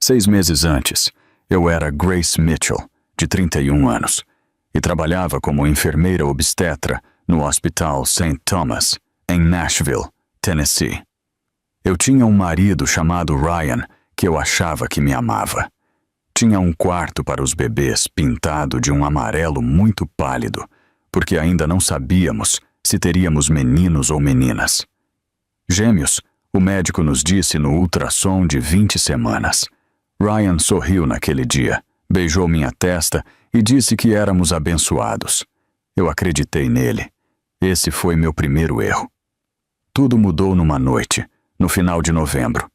6 meses antes, eu era Grace Mitchell, de 31 anos, e trabalhava como enfermeira obstetra no Hospital St. Thomas, em Nashville, Tennessee. Eu tinha um marido chamado Ryan, que eu achava que me amava. Tinha um quarto para os bebês pintado de um amarelo muito pálido, porque ainda não sabíamos se teríamos meninos ou meninas. Gêmeos, o médico nos disse no ultrassom de 20 semanas. Ryan sorriu naquele dia, beijou minha testa e disse que éramos abençoados. Eu acreditei nele. Esse foi meu primeiro erro. Tudo mudou numa noite, no final de novembro.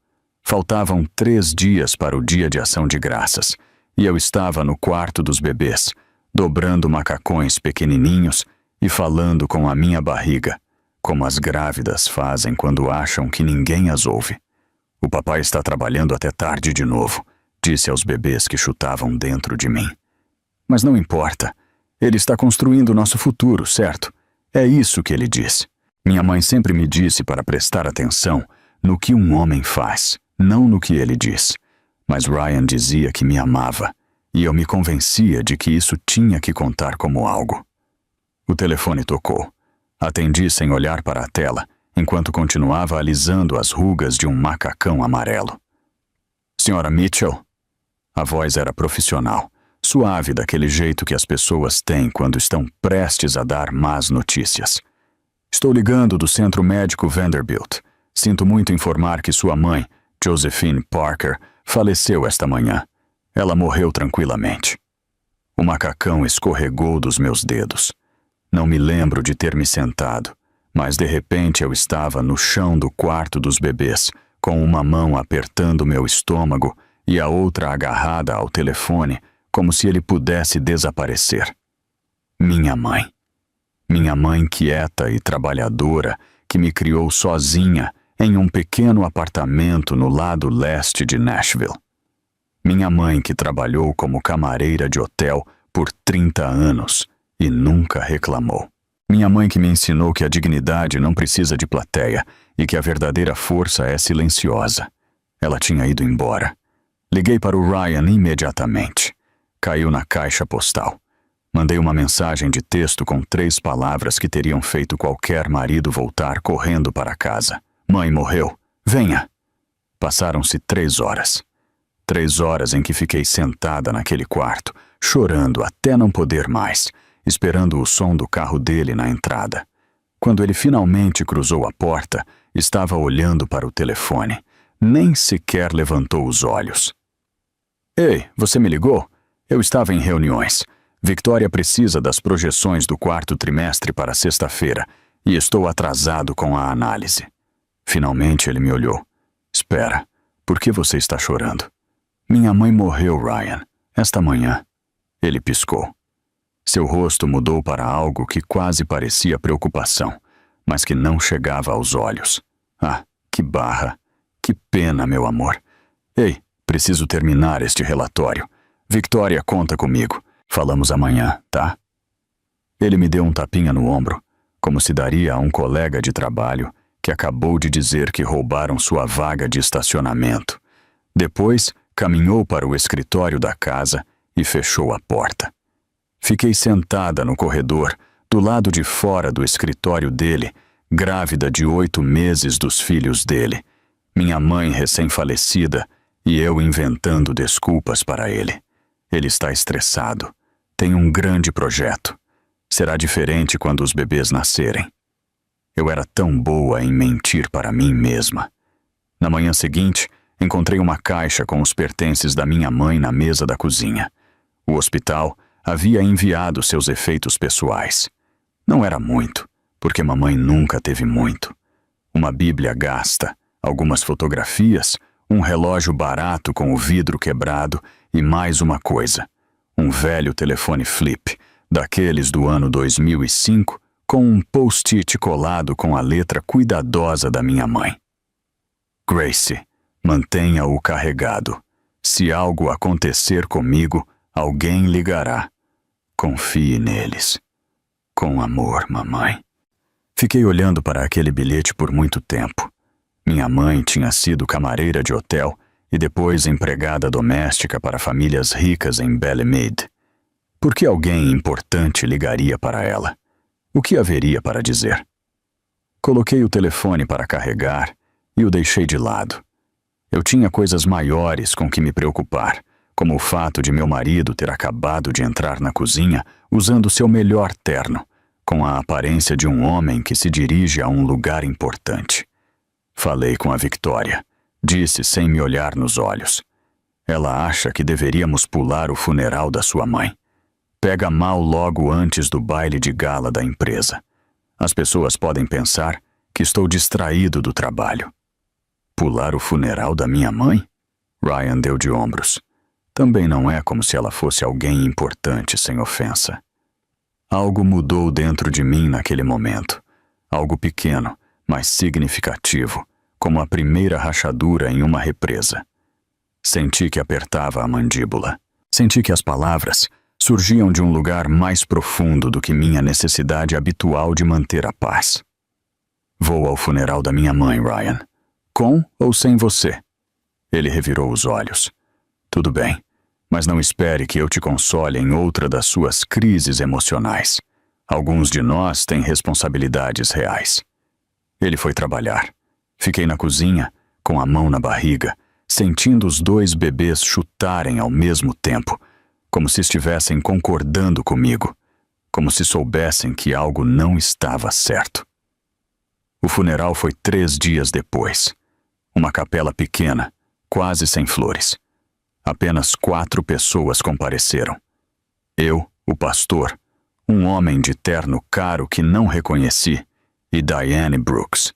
Faltavam 3 dias para o dia de ação de graças, e eu estava no quarto dos bebês, dobrando macacões pequenininhos e falando com a minha barriga, como as grávidas fazem quando acham que ninguém as ouve. O papai está trabalhando até tarde de novo, disse aos bebês que chutavam dentro de mim. Mas não importa. Ele está construindo nosso futuro, certo? É isso que ele diz. Minha mãe sempre me disse para prestar atenção no que um homem faz, não no que ele diz. Mas Ryan dizia que me amava, e eu me convencia de que isso tinha que contar como algo. O telefone tocou. Atendi sem olhar para a tela, enquanto continuava alisando as rugas de um macacão amarelo. Senhora Mitchell? A voz era profissional, suave daquele jeito que as pessoas têm quando estão prestes a dar más notícias. Estou ligando do Centro Médico Vanderbilt. Sinto muito informar que sua mãe, Josephine Parker, faleceu esta manhã. Ela morreu tranquilamente. O macacão escorregou dos meus dedos. Não me lembro de ter me sentado, mas de repente eu estava no chão do quarto dos bebês, com uma mão apertando meu estômago e a outra agarrada ao telefone, como se ele pudesse desaparecer. Minha mãe. Minha mãe quieta e trabalhadora, que me criou sozinha em um pequeno apartamento no lado leste de Nashville. Minha mãe que trabalhou como camareira de hotel por 30 anos e nunca reclamou. Minha mãe que me ensinou que a dignidade não precisa de plateia e que a verdadeira força é silenciosa. Ela tinha ido embora. Liguei para o Ryan imediatamente. Caiu na caixa postal. Mandei uma mensagem de texto com 3 palavras que teriam feito qualquer marido voltar correndo para casa. Mãe morreu. Venha. Passaram-se 3 horas. 3 horas em que fiquei sentada naquele quarto, chorando até não poder mais, esperando o som do carro dele na entrada. Quando ele finalmente cruzou a porta, estava olhando para o telefone. Nem sequer levantou os olhos. Ei, você me ligou? Eu estava em reuniões. Victoria precisa das projeções do 4º trimestre para sexta-feira e estou atrasado com a análise. Finalmente ele me olhou. Espera, por que você está chorando? Minha mãe morreu, Ryan, esta manhã. Ele piscou. Seu rosto mudou para algo que quase parecia preocupação, mas que não chegava aos olhos. Ah, que barra! Que pena, meu amor. Ei, preciso terminar este relatório. Victoria conta comigo. Falamos amanhã, tá? Ele me deu um tapinha no ombro, como se daria a um colega de trabalho que acabou de dizer que roubaram sua vaga de estacionamento. Depois, caminhou para o escritório da casa e fechou a porta. Fiquei sentada no corredor, do lado de fora do escritório dele, grávida de 8 meses dos filhos dele, minha mãe recém-falecida e eu inventando desculpas para ele. Ele está estressado. Tem um grande projeto. Será diferente quando os bebês nascerem. Eu era tão boa em mentir para mim mesma. Na manhã seguinte, encontrei uma caixa com os pertences da minha mãe na mesa da cozinha. O hospital havia enviado seus efeitos pessoais. Não era muito, porque mamãe nunca teve muito. Uma bíblia gasta, algumas fotografias, um relógio barato com o vidro quebrado e mais uma coisa. Um velho telefone flip, daqueles do ano 2005, com um post-it colado com a letra cuidadosa da minha mãe. Grace, mantenha-o carregado. Se algo acontecer comigo, alguém ligará. Confie neles. Com amor, mamãe. Fiquei olhando para aquele bilhete por muito tempo. Minha mãe tinha sido camareira de hotel e depois empregada doméstica para famílias ricas em Bellemeade. Por que alguém importante ligaria para ela? O que haveria para dizer? Coloquei o telefone para carregar e o deixei de lado. Eu tinha coisas maiores com que me preocupar, como o fato de meu marido ter acabado de entrar na cozinha usando seu melhor terno, com a aparência de um homem que se dirige a um lugar importante. Falei com a Victoria. Disse sem me olhar nos olhos. Ela acha que deveríamos pular o funeral da sua mãe. Pega mal logo antes do baile de gala da empresa. As pessoas podem pensar que estou distraído do trabalho. Pular o funeral da minha mãe? Ryan deu de ombros. Também não é como se ela fosse alguém importante, sem ofensa. Algo mudou dentro de mim naquele momento. Algo pequeno, mas significativo, como a primeira rachadura em uma represa. Senti que apertava a mandíbula. Senti que as palavras surgiam de um lugar mais profundo do que minha necessidade habitual de manter a paz. Vou ao funeral da minha mãe, Ryan. Com ou sem você? Ele revirou os olhos. Tudo bem, mas não espere que eu te console em outra das suas crises emocionais. Alguns de nós têm responsabilidades reais. Ele foi trabalhar. Fiquei na cozinha, com a mão na barriga, sentindo os 2 bebês chutarem ao mesmo tempo, como se estivessem concordando comigo, como se soubessem que algo não estava certo. O funeral foi 3 dias depois. Uma capela pequena, quase sem flores. Apenas 4 pessoas compareceram. Eu, o pastor, um homem de terno caro que não reconheci, e Diane Brooks.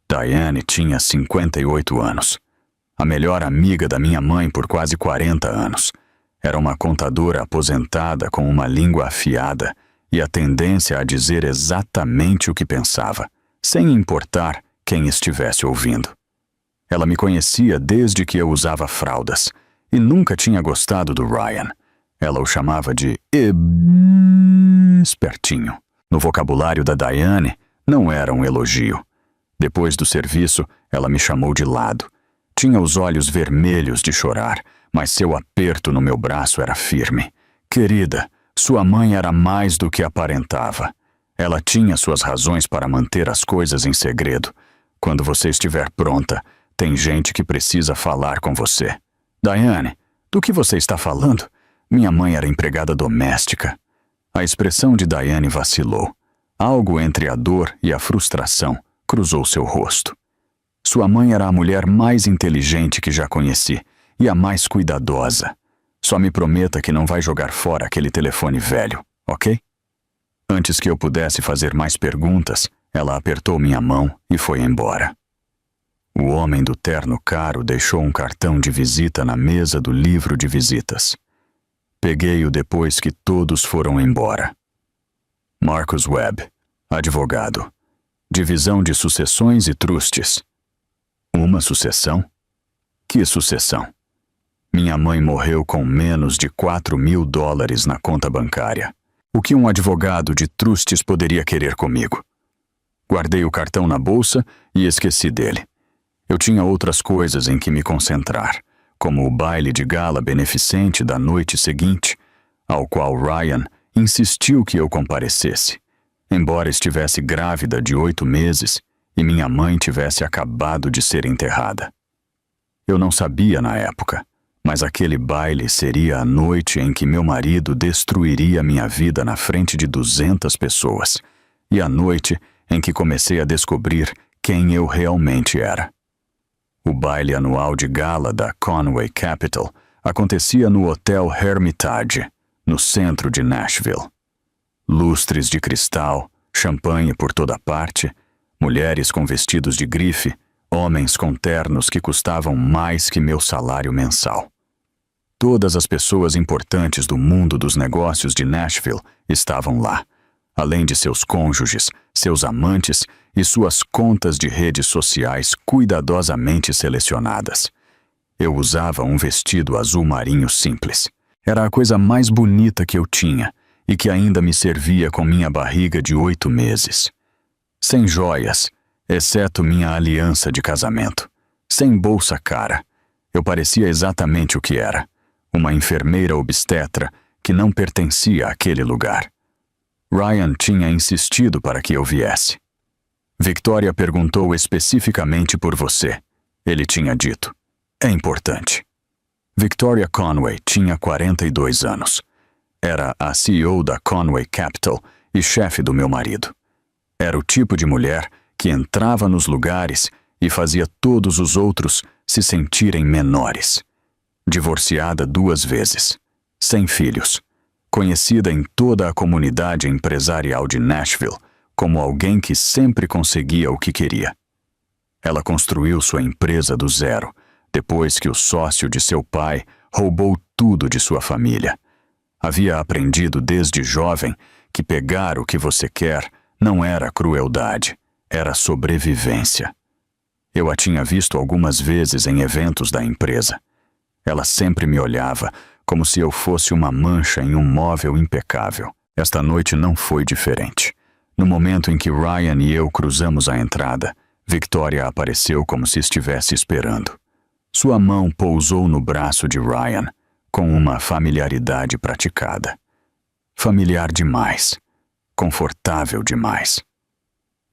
Diane tinha 58 anos. A melhor amiga da minha mãe por quase 40 anos. Era uma contadora aposentada com uma língua afiada e a tendência a dizer exatamente o que pensava, sem importar quem estivesse ouvindo. Ela me conhecia desde que eu usava fraldas e nunca tinha gostado do Ryan. Ela o chamava de espertinho. No vocabulário da Diane, não era um elogio. Depois do serviço, ela me chamou de lado. Tinha os olhos vermelhos de chorar, mas seu aperto no meu braço era firme. Querida, sua mãe era mais do que aparentava. Ela tinha suas razões para manter as coisas em segredo. Quando você estiver pronta, tem gente que precisa falar com você. Diane, do que você está falando? Minha mãe era empregada doméstica. A expressão de Diane vacilou. Algo entre a dor e a frustração cruzou seu rosto. Sua mãe era a mulher mais inteligente que já conheci e a mais cuidadosa. Só me prometa que não vai jogar fora aquele telefone velho, ok? Antes que eu pudesse fazer mais perguntas, ela apertou minha mão e foi embora. O homem do terno caro deixou um cartão de visita na mesa do livro de visitas. Peguei-o depois que todos foram embora. Marcus Webb, advogado. Divisão de sucessões e trustes. Uma sucessão? Que sucessão? Minha mãe morreu com menos de $4.000 na conta bancária. O que um advogado de trustes poderia querer comigo? Guardei o cartão na bolsa e esqueci dele. Eu tinha outras coisas em que me concentrar, como o baile de gala beneficente da noite seguinte, ao qual Ryan insistiu que eu comparecesse, embora estivesse grávida de 8 meses e minha mãe tivesse acabado de ser enterrada. Eu não sabia na época, mas aquele baile seria a noite em que meu marido destruiria minha vida na frente de 200 pessoas, e a noite em que comecei a descobrir quem eu realmente era. O baile anual de gala da Conway Capital acontecia no Hotel Hermitage, no centro de Nashville. Lustres de cristal, champanhe por toda parte, mulheres com vestidos de grife, homens com ternos que custavam mais que meu salário mensal. Todas as pessoas importantes do mundo dos negócios de Nashville estavam lá, além de seus cônjuges, seus amantes e suas contas de redes sociais cuidadosamente selecionadas. Eu usava um vestido azul marinho simples. Era a coisa mais bonita que eu tinha e que ainda me servia com minha barriga de 8 meses. Sem joias, exceto minha aliança de casamento. Sem bolsa cara. Eu parecia exatamente o que era: uma enfermeira obstetra que não pertencia àquele lugar. Ryan tinha insistido para que eu viesse. Victoria perguntou especificamente por você. Ele tinha dito. É importante. Victoria Conway tinha 42 anos. Era a CEO da Conway Capital e chefe do meu marido. Era o tipo de mulher que entrava nos lugares e fazia todos os outros se sentirem menores. Divorciada 2 vezes, sem filhos, conhecida em toda a comunidade empresarial de Nashville como alguém que sempre conseguia o que queria. Ela construiu sua empresa do zero, depois que o sócio de seu pai roubou tudo de sua família. Havia aprendido desde jovem que pegar o que você quer não era crueldade, era sobrevivência. Eu a tinha visto algumas vezes em eventos da empresa. Ela sempre me olhava como se eu fosse uma mancha em um móvel impecável. Esta noite não foi diferente. No momento em que Ryan e eu cruzamos a entrada, Victoria apareceu como se estivesse esperando. Sua mão pousou no braço de Ryan, com uma familiaridade praticada. Familiar demais. Confortável demais.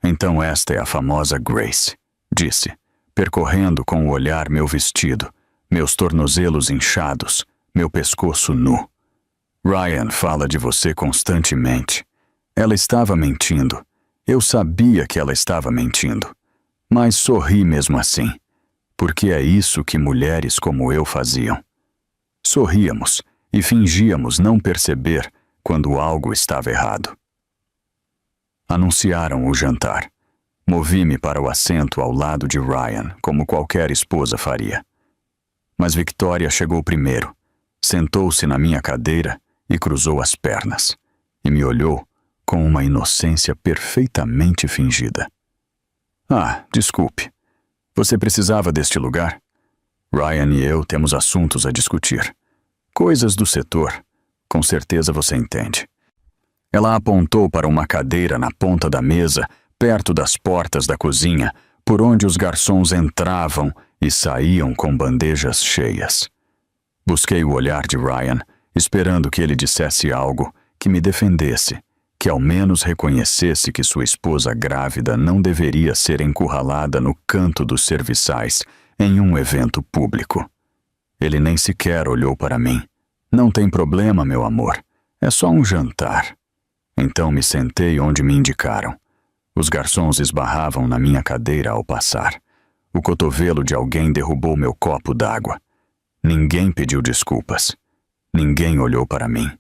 Então esta é a famosa Grace, disse, percorrendo com o olhar meu vestido, meus tornozelos inchados, meu pescoço nu. Ryan fala de você constantemente. Ela estava mentindo. Eu sabia que ela estava mentindo. Mas sorri mesmo assim, porque é isso que mulheres como eu faziam. Sorríamos e fingíamos não perceber quando algo estava errado. Anunciaram o jantar. Movi-me para o assento ao lado de Ryan, como qualquer esposa faria. Mas Victoria chegou primeiro, sentou-se na minha cadeira e cruzou as pernas, e me olhou com uma inocência perfeitamente fingida. Ah, desculpe. Você precisava deste lugar? Ryan e eu temos assuntos a discutir. Coisas do setor. Com certeza você entende. Ela apontou para uma cadeira na ponta da mesa, perto das portas da cozinha, por onde os garçons entravam e saíam com bandejas cheias. Busquei o olhar de Ryan, esperando que ele dissesse algo que me defendesse, que ao menos reconhecesse que sua esposa grávida não deveria ser encurralada no canto dos serviçais em um evento público. Ele nem sequer olhou para mim. Não tem problema, meu amor. É só um jantar. Então me sentei onde me indicaram. Os garçons esbarravam na minha cadeira ao passar. O cotovelo de alguém derrubou meu copo d'água. Ninguém pediu desculpas. Ninguém olhou para mim.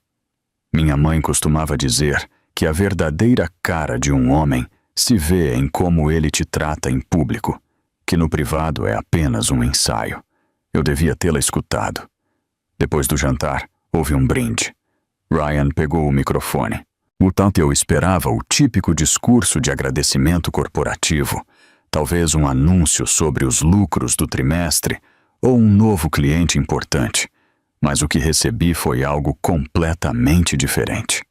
Minha mãe costumava dizer que a verdadeira cara de um homem se vê em como ele te trata em público, que no privado é apenas um ensaio. Eu devia tê-la escutado. Depois do jantar, houve um brinde. Ryan pegou o microfone. O tanto eu esperava o típico discurso de agradecimento corporativo, talvez um anúncio sobre os lucros do trimestre ou um novo cliente importante, mas o que recebi foi algo completamente diferente.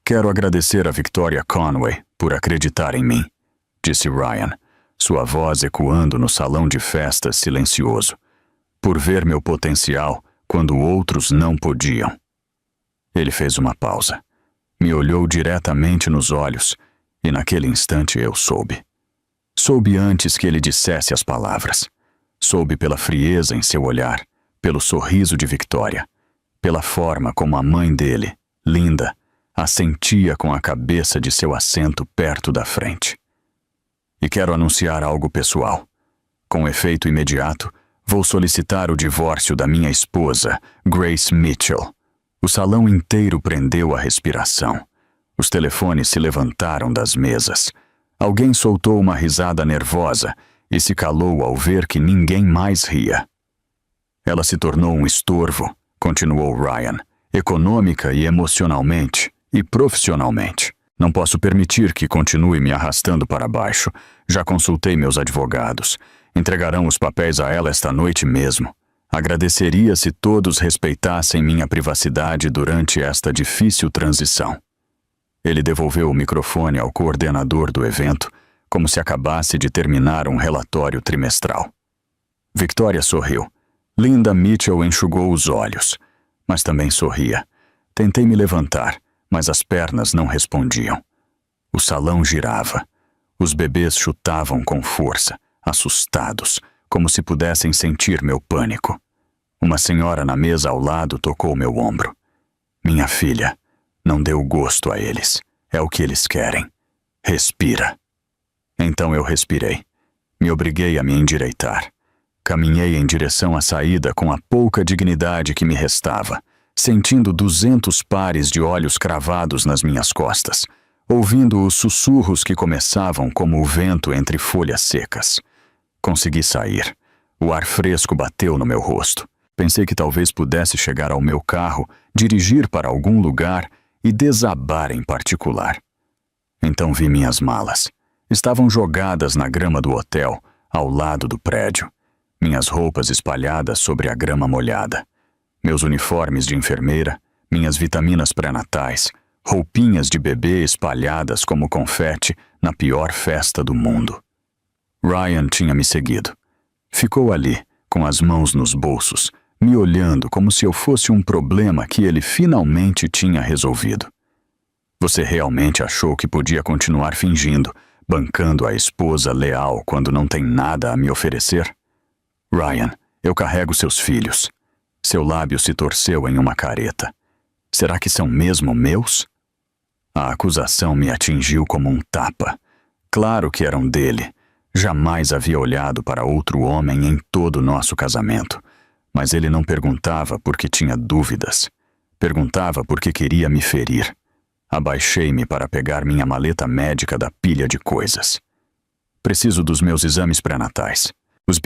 Quero agradecer a Victoria Conway por acreditar em mim, disse Ryan, sua voz ecoando no salão de festas silencioso, por ver meu potencial quando outros não podiam. Ele fez uma pausa, me olhou diretamente nos olhos e naquele instante eu soube. Soube antes que ele dissesse as palavras. Soube pela frieza em seu olhar, pelo sorriso de Victoria, pela forma como a mãe dele, Linda, assentia com a cabeça de seu assento perto da frente. E quero anunciar algo pessoal. Com efeito imediato, vou solicitar o divórcio da minha esposa, Grace Mitchell. O salão inteiro prendeu a respiração. Os telefones se levantaram das mesas. Alguém soltou uma risada nervosa e se calou ao ver que ninguém mais ria. Ela se tornou um estorvo, continuou Ryan, econômica e emocionalmente e profissionalmente. Não posso permitir que continue me arrastando para baixo. Já consultei meus advogados. Entregarão os papéis a ela esta noite mesmo. Agradeceria se todos respeitassem minha privacidade durante esta difícil transição. Ele devolveu o microfone ao coordenador do evento, como se acabasse de terminar um relatório trimestral. Victoria sorriu, Linda Mitchell enxugou os olhos, mas também sorria. Tentei me levantar, mas as pernas não respondiam. O salão girava. Os bebês chutavam com força, assustados, como se pudessem sentir meu pânico. Uma senhora na mesa ao lado tocou meu ombro. Minha filha, não dê o gosto a eles. É o que eles querem. Respira. Então eu respirei. Me obriguei a me endireitar. Caminhei em direção à saída com a pouca dignidade que me restava, sentindo 200 pares de olhos cravados nas minhas costas, ouvindo os sussurros que começavam como o vento entre folhas secas. Consegui sair. O ar fresco bateu no meu rosto. Pensei que talvez pudesse chegar ao meu carro, dirigir para algum lugar e desabar em particular. Então vi minhas malas. Estavam jogadas na grama do hotel, ao lado do prédio. Minhas roupas espalhadas sobre a grama molhada. Meus uniformes de enfermeira, minhas vitaminas pré-natais, roupinhas de bebê espalhadas como confete na pior festa do mundo. Ryan tinha me seguido. Ficou ali, com as mãos nos bolsos, me olhando como se eu fosse um problema que ele finalmente tinha resolvido. Você realmente achou que podia continuar fingindo, bancando a esposa leal quando não tem nada a me oferecer? Ryan, eu carrego seus filhos. Seu lábio se torceu em uma careta. Será que são mesmo meus? A acusação me atingiu como um tapa. Claro que eram dele. Jamais havia olhado para outro homem em todo o nosso casamento. Mas ele não perguntava porque tinha dúvidas. Perguntava porque queria me ferir. Abaixei-me para pegar minha maleta médica da pilha de coisas. Preciso dos meus exames pré-natais. Os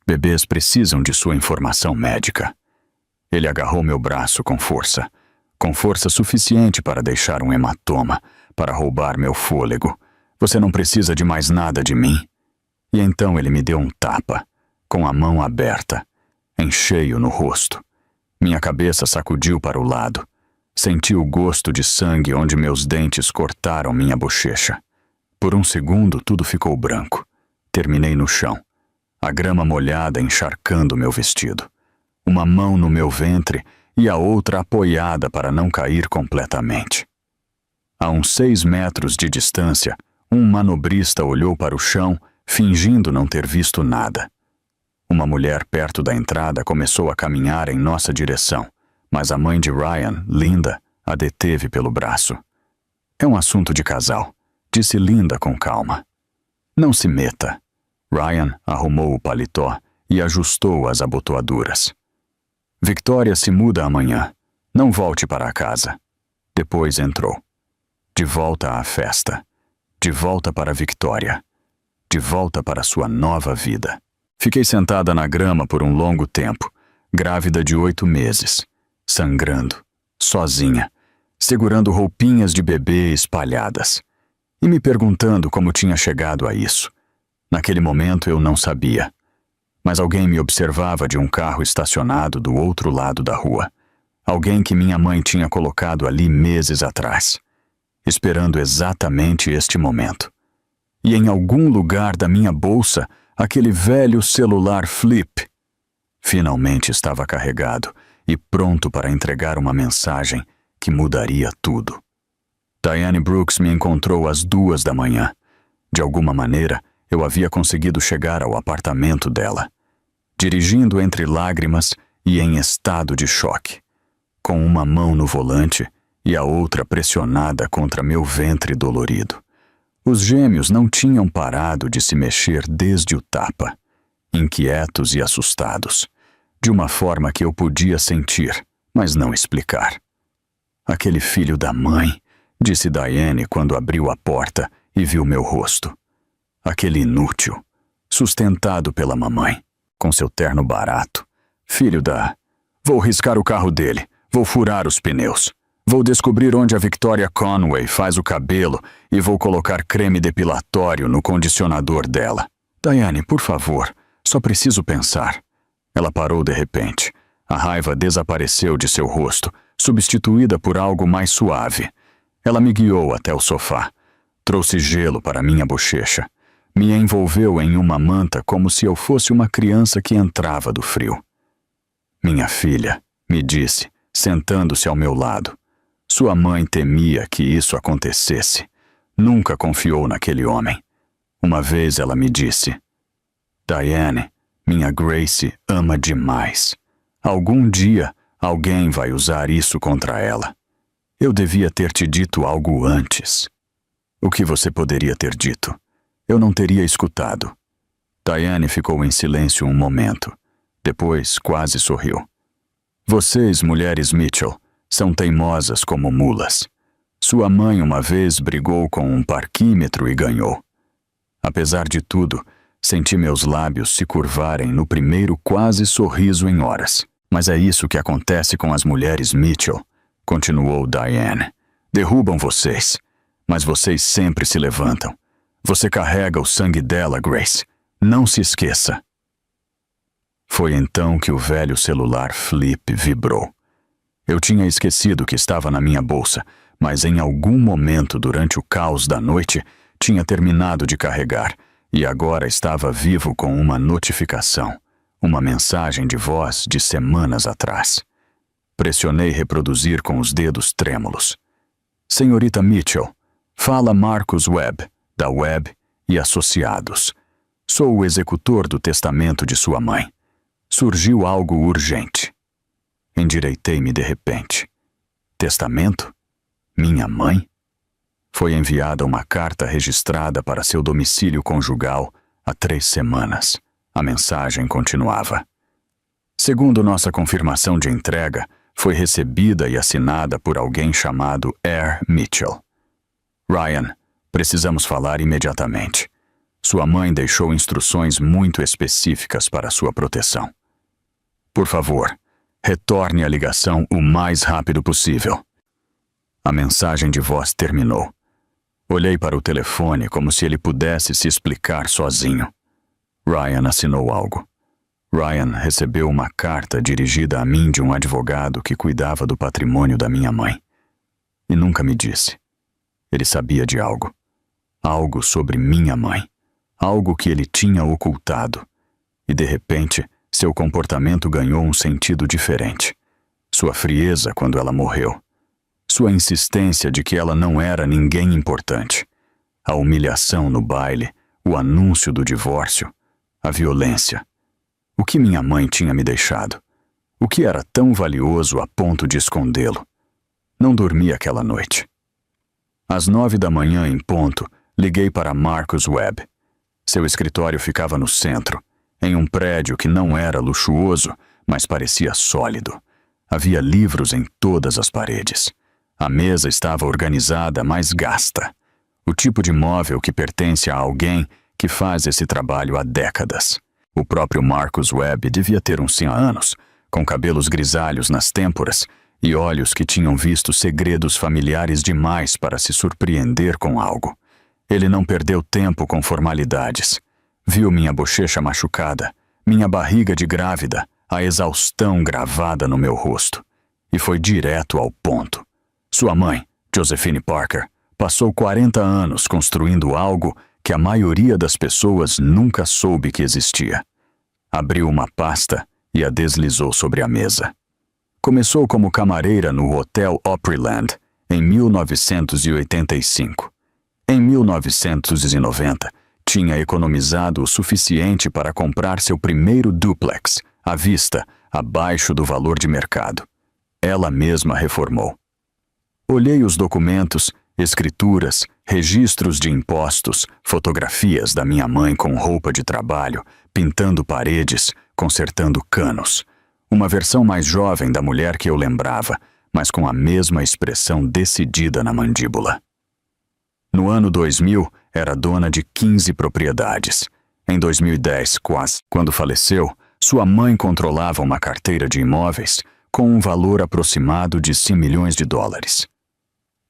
bebês precisam de sua informação médica. Ele agarrou meu braço com força suficiente para deixar um hematoma, para roubar meu fôlego. Você não precisa de mais nada de mim. E então ele me deu um tapa, com a mão aberta, em cheio no rosto. Minha cabeça sacudiu para o lado. Senti o gosto de sangue onde meus dentes cortaram minha bochecha. Por um segundo tudo ficou branco. Terminei no chão, a grama molhada encharcando meu vestido. Uma mão no meu ventre e a outra apoiada para não cair completamente. A uns 6 metros de distância, um manobrista olhou para o chão, fingindo não ter visto nada. Uma mulher perto da entrada começou a caminhar em nossa direção, mas a mãe de Ryan, Linda, a deteve pelo braço. É um assunto de casal, disse Linda com calma. Não se meta. Ryan arrumou o paletó e ajustou as abotoaduras. Victoria se muda amanhã. Não volte para casa. Depois entrou. De volta à festa. De volta para Victoria. De volta para sua nova vida. Fiquei sentada na grama por um longo tempo, grávida de 8 meses, sangrando, sozinha, segurando roupinhas de bebê espalhadas, e me perguntando como tinha chegado a isso. Naquele momento eu não sabia. Mas alguém me observava de um carro estacionado do outro lado da rua. Alguém que minha mãe tinha colocado ali meses atrás, esperando exatamente este momento. E em algum lugar da minha bolsa, aquele velho celular flip. Finalmente estava carregado e pronto para entregar uma mensagem que mudaria tudo. Diane Brooks me encontrou às 2 da manhã. De alguma maneira, eu havia conseguido chegar ao apartamento dela, dirigindo entre lágrimas e em estado de choque, com uma mão no volante e a outra pressionada contra meu ventre dolorido. Os gêmeos não tinham parado de se mexer desde o tapa, inquietos e assustados, de uma forma que eu podia sentir, mas não explicar. Aquele filho da mãe, disse Diane quando abriu a porta e viu meu rosto. Aquele inútil, sustentado pela mamãe, com seu terno barato. Filho da... Vou riscar o carro dele, vou furar os pneus. Vou descobrir onde a Victoria Conway faz o cabelo e vou colocar creme depilatório no condicionador dela. Diane, por favor, só preciso pensar. Ela parou de repente. A raiva desapareceu de seu rosto, substituída por algo mais suave. Ela me guiou até o sofá. Trouxe gelo para minha bochecha. Me envolveu em uma manta como se eu fosse uma criança que entrava do frio. Minha filha, me disse, sentando-se ao meu lado. Sua mãe temia que isso acontecesse. Nunca confiou naquele homem. Uma vez ela me disse: Diane, minha Grace ama demais. Algum dia alguém vai usar isso contra ela. Eu devia ter te dito algo antes. O que você poderia ter dito? Eu não teria escutado. Diane ficou em silêncio um momento. Depois quase sorriu. Vocês, mulheres Mitchell, são teimosas como mulas. Sua mãe uma vez brigou com um parquímetro e ganhou. Apesar de tudo, senti meus lábios se curvarem no primeiro quase sorriso em horas. Mas é isso que acontece com as mulheres Mitchell, continuou Diane. Derrubam vocês, mas vocês sempre se levantam. Você carrega o sangue dela, Grace. Não se esqueça. Foi então que o velho celular Flip vibrou. Eu tinha esquecido que estava na minha bolsa, mas em algum momento durante o caos da noite tinha terminado de carregar e agora estava vivo com uma notificação, uma mensagem de voz de semanas atrás. Pressionei reproduzir com os dedos trêmulos. Senhorita Mitchell, fala Marcus Webb, da Webb e Associados. Sou o executor do testamento de sua mãe. Surgiu algo urgente. Endireitei-me de repente. Testamento? Minha mãe? Foi enviada uma carta registrada para seu domicílio conjugal há 3 semanas. A mensagem continuava. Segundo nossa confirmação de entrega, foi recebida e assinada por alguém chamado Air Mitchell. Ryan, precisamos falar imediatamente. Sua mãe deixou instruções muito específicas para sua proteção. Por favor, retorne a ligação o mais rápido possível. A mensagem de voz terminou. Olhei para o telefone como se ele pudesse se explicar sozinho. Ryan assinou algo. Ryan recebeu uma carta dirigida a mim de um advogado que cuidava do patrimônio da minha mãe. E nunca me disse. Ele sabia de algo. Algo sobre minha mãe. Algo que ele tinha ocultado. E de repente, seu comportamento ganhou um sentido diferente. Sua frieza quando ela morreu. Sua insistência de que ela não era ninguém importante. A humilhação no baile, o anúncio do divórcio, a violência. O que minha mãe tinha me deixado? O que era tão valioso a ponto de escondê-lo? Não dormi aquela noite. Às 9 da manhã em ponto, liguei para Marcus Webb. Seu escritório ficava no centro, em um prédio que não era luxuoso, mas parecia sólido. Havia livros em todas as paredes. A mesa estava organizada, mas gasta. O tipo de móvel que pertence a alguém que faz esse trabalho há décadas. O próprio Marcus Webb devia ter uns 100 anos, com cabelos grisalhos nas têmporas e olhos que tinham visto segredos familiares demais para se surpreender com algo. Ele não perdeu tempo com formalidades. Viu minha bochecha machucada, minha barriga de grávida, a exaustão gravada no meu rosto. E foi direto ao ponto. Sua mãe, Josephine Parker, passou 40 anos construindo algo que a maioria das pessoas nunca soube que existia. Abriu uma pasta e a deslizou sobre a mesa. Começou como camareira no Hotel Opryland, em 1985. Em 1990, tinha economizado o suficiente para comprar seu primeiro duplex, à vista, abaixo do valor de mercado. Ela mesma reformou. Olhei os documentos, escrituras, registros de impostos, fotografias da minha mãe com roupa de trabalho, pintando paredes, consertando canos. Uma versão mais jovem da mulher que eu lembrava, mas com a mesma expressão decidida na mandíbula. No ano 2000, era dona de 15 propriedades. Em 2010, quando faleceu, sua mãe controlava uma carteira de imóveis com um valor aproximado de US$100 milhões.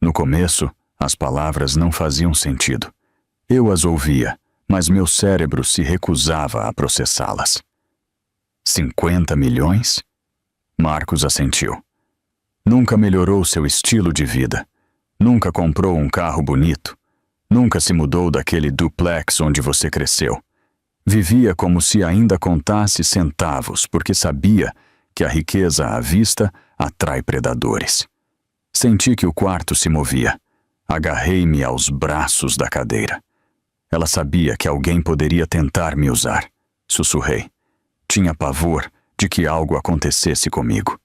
No começo, as palavras não faziam sentido. Eu as ouvia, mas meu cérebro se recusava a processá-las. 50 milhões? Marcus assentiu. Nunca melhorou seu estilo de vida. Nunca comprou um carro bonito. Nunca se mudou daquele duplex onde você cresceu. Vivia como se ainda contasse centavos, porque sabia que a riqueza à vista atrai predadores. Senti que o quarto se movia. Agarrei-me aos braços da cadeira. Ela sabia que alguém poderia tentar me usar. Sussurrei. Tinha pavor de que algo acontecesse comigo.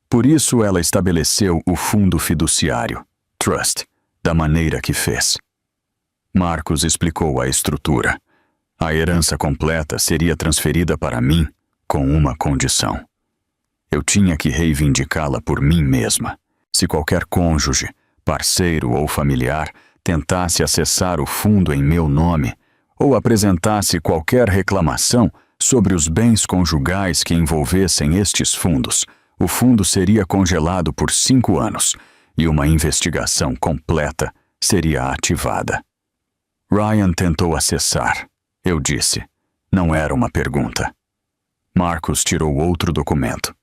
Por isso ela estabeleceu o fundo fiduciário, Trust, da maneira que fez. Marcos explicou a estrutura. A herança completa seria transferida para mim com uma condição. Eu tinha que reivindicá-la por mim mesma. Se qualquer cônjuge, parceiro ou familiar tentasse acessar o fundo em meu nome ou apresentasse qualquer reclamação sobre os bens conjugais que envolvessem estes fundos, o fundo seria congelado por 5 anos e uma investigação completa seria ativada. Ryan tentou acessar. Eu disse. Não era uma pergunta. Marcos tirou outro documento.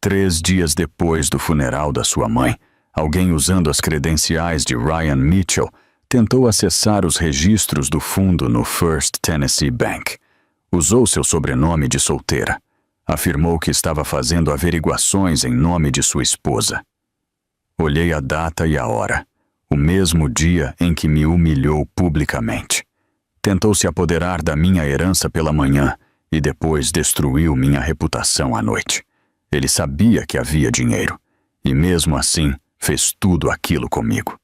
3 dias depois do funeral da sua mãe, alguém usando as credenciais de Ryan Mitchell tentou acessar os registros do fundo no First Tennessee Bank. Usou seu sobrenome de solteira. Afirmou que estava fazendo averiguações em nome de sua esposa. Olhei a data e a hora, o mesmo dia em que me humilhou publicamente. Tentou se apoderar da minha herança pela manhã e depois destruiu minha reputação à noite. Ele sabia que havia dinheiro e, mesmo assim, fez tudo aquilo comigo.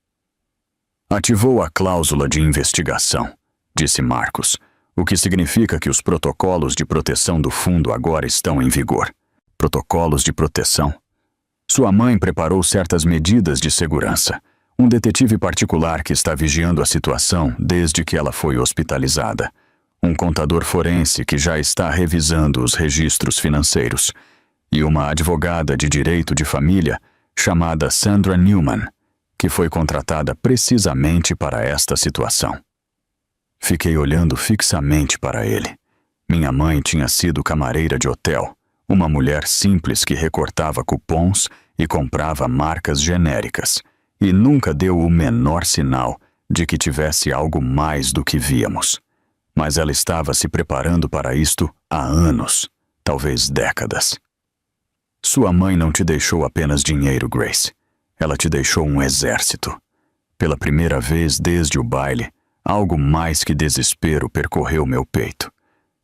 Ativou a cláusula de investigação, disse Marcos, o que significa que os protocolos de proteção do fundo agora estão em vigor. Protocolos de proteção? Sua mãe preparou certas medidas de segurança. Um detetive particular que está vigiando a situação desde que ela foi hospitalizada. Um contador forense que já está revisando os registros financeiros. E uma advogada de direito de família chamada Sandra Newman, que foi contratada precisamente para esta situação. Fiquei olhando fixamente para ele. Minha mãe tinha sido camareira de hotel, uma mulher simples que recortava cupons e comprava marcas genéricas, e nunca deu o menor sinal de que tivesse algo mais do que víamos. Mas ela estava se preparando para isto há anos, talvez décadas. Sua mãe não te deixou apenas dinheiro, Grace. Ela te deixou um exército. Pela primeira vez desde o baile, algo mais que desespero percorreu meu peito.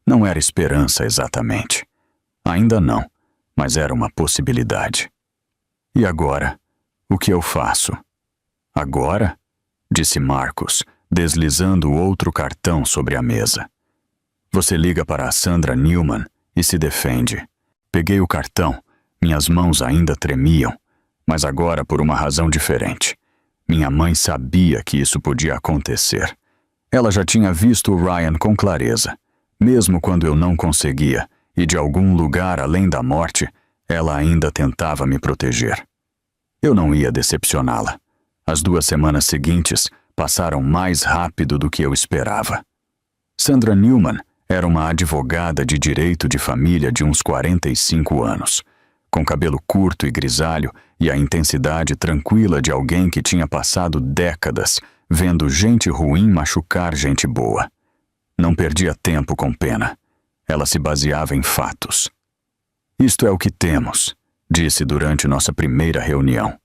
Não era esperança exatamente. Ainda não, mas era uma possibilidade. E agora, o que eu faço? Agora? Disse Marcos, deslizando outro cartão sobre a mesa. Você liga para a Sandra Newman e se defende. Peguei o cartão, minhas mãos ainda tremiam, mas agora por uma razão diferente. Minha mãe sabia que isso podia acontecer. Ela já tinha visto o Ryan com clareza. Mesmo quando eu não conseguia, e de algum lugar além da morte, ela ainda tentava me proteger. Eu não ia decepcioná-la. As 2 semanas seguintes passaram mais rápido do que eu esperava. Sandra Newman era uma advogada de direito de família de uns 45 anos, com cabelo curto e grisalho e a intensidade tranquila de alguém que tinha passado décadas vendo gente ruim machucar gente boa. Não perdia tempo com pena. Ela se baseava em fatos. Isto é o que temos, disse durante nossa primeira reunião.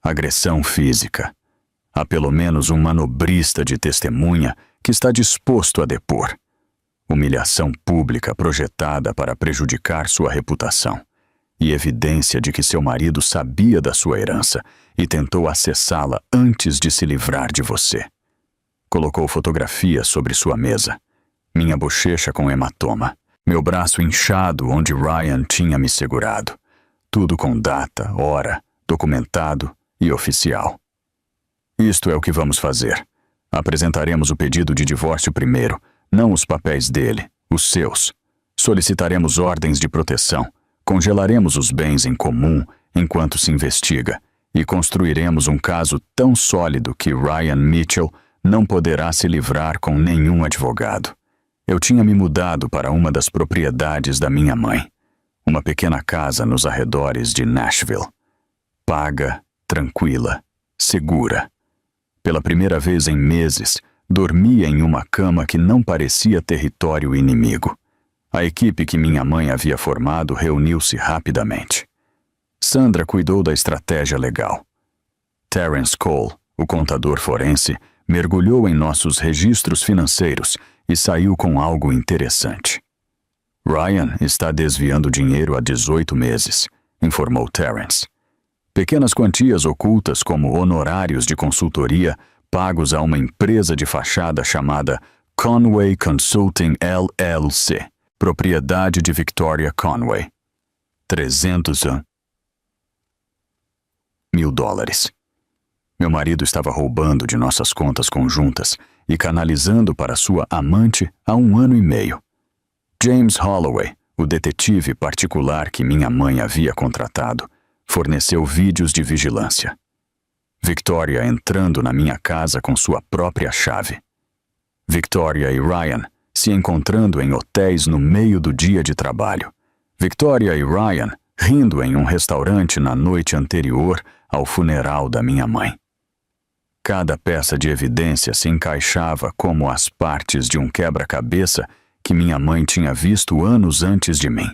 Agressão física. Há pelo menos um manobrista de testemunha que está disposto a depor. Humilhação pública projetada para prejudicar sua reputação. E evidência de que seu marido sabia da sua herança e tentou acessá-la antes de se livrar de você. Colocou fotografias sobre sua mesa. Minha bochecha com hematoma. Meu braço inchado onde Ryan tinha me segurado. Tudo com data, hora, documentado e oficial. Isto é o que vamos fazer. Apresentaremos o pedido de divórcio primeiro, não os papéis dele, os seus. Solicitaremos ordens de proteção. Congelaremos os bens em comum enquanto se investiga e construiremos um caso tão sólido que Ryan Mitchell não poderá se livrar com nenhum advogado. Eu tinha me mudado para uma das propriedades da minha mãe, uma pequena casa nos arredores de Nashville. Paga, tranquila, segura. Pela primeira vez em meses, dormia em uma cama que não parecia território inimigo. A equipe que minha mãe havia formado reuniu-se rapidamente. Sandra cuidou da estratégia legal. Terence Cole, o contador forense, mergulhou em nossos registros financeiros e saiu com algo interessante. Ryan está desviando dinheiro há 18 meses, informou Terence. Pequenas quantias ocultas como honorários de consultoria pagos a uma empresa de fachada chamada Conway Consulting LLC, propriedade de Victoria Conway. 300 mil dólares. Meu marido estava roubando de nossas contas conjuntas e canalizando para sua amante há 1 ano e meio. James Holloway, o detetive particular que minha mãe havia contratado, forneceu vídeos de vigilância. Victoria entrando na minha casa com sua própria chave. Victoria e Ryan se encontrando em hotéis no meio do dia de trabalho. Victoria e Ryan rindo em um restaurante na noite anterior ao funeral da minha mãe. Cada peça de evidência se encaixava como as partes de um quebra-cabeça que minha mãe tinha visto anos antes de mim.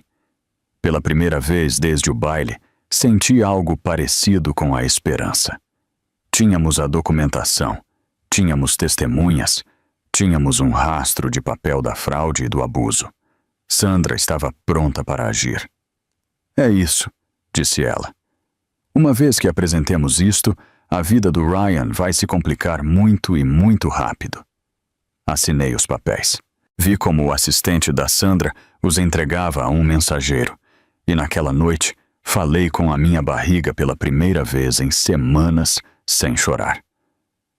Pela primeira vez desde o baile, senti algo parecido com a esperança. Tínhamos a documentação, tínhamos testemunhas, tínhamos um rastro de papel da fraude e do abuso. Sandra estava pronta para agir. É isso, disse ela. Uma vez que apresentemos isto, a vida do Ryan vai se complicar muito e muito rápido. Assinei os papéis. Vi como o assistente da Sandra os entregava a um mensageiro, e naquela noite falei com a minha barriga pela primeira vez em semanas sem chorar.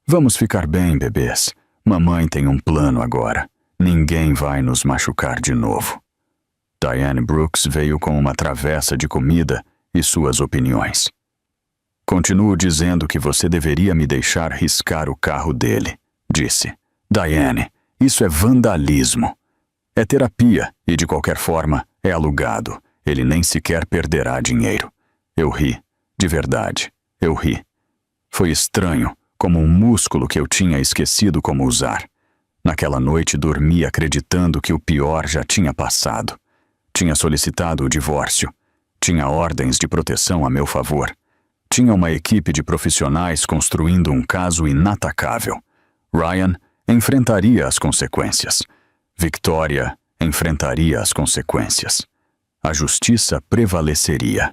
Vamos ficar bem, bebês. Mamãe tem um plano agora. Ninguém vai nos machucar de novo. Diane Brooks veio com uma travessa de comida e suas opiniões. Continuo dizendo que você deveria me deixar riscar o carro dele, disse. Diane, isso é vandalismo. É terapia e, de qualquer forma, é alugado. Ele nem sequer perderá dinheiro. Eu ri. De verdade, eu ri. Foi estranho, como um músculo que eu tinha esquecido como usar. Naquela noite dormi acreditando que o pior já tinha passado. Tinha solicitado o divórcio. Tinha ordens de proteção a meu favor. Tinha uma equipe de profissionais construindo um caso inatacável. Ryan enfrentaria as consequências. Victoria enfrentaria as consequências. A justiça prevaleceria.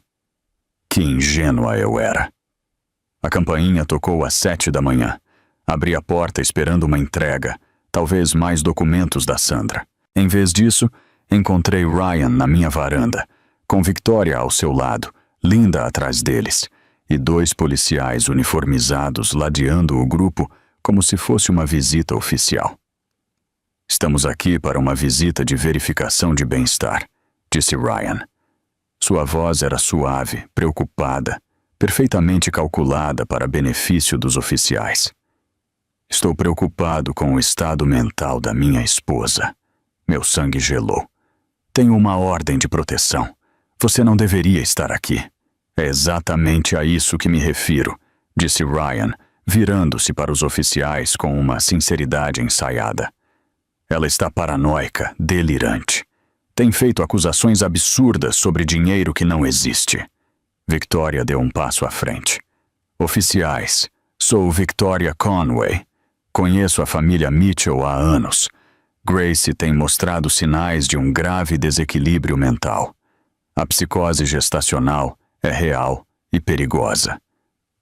Que ingênua eu era. A campainha tocou às 7 da manhã. Abri a porta esperando uma entrega, talvez mais documentos da Sandra. Em vez disso, encontrei Ryan na minha varanda, com Victoria ao seu lado, Linda atrás deles, e 2 policiais uniformizados ladeando o grupo como se fosse uma visita oficial. Estamos aqui para uma visita de verificação de bem-estar, disse Ryan. Sua voz era suave, preocupada, perfeitamente calculada para benefício dos oficiais. Estou preocupado com o estado mental da minha esposa. Meu sangue gelou. Tenho uma ordem de proteção. Você não deveria estar aqui. É exatamente a isso que me refiro, disse Ryan, virando-se para os oficiais com uma sinceridade ensaiada. Ela está paranoica, delirante. Tem feito acusações absurdas sobre dinheiro que não existe. Victoria deu um passo à frente. Oficiais, sou Victoria Conway. Conheço a família Mitchell há anos. Grace tem mostrado sinais de um grave desequilíbrio mental. A psicose gestacional é real e perigosa.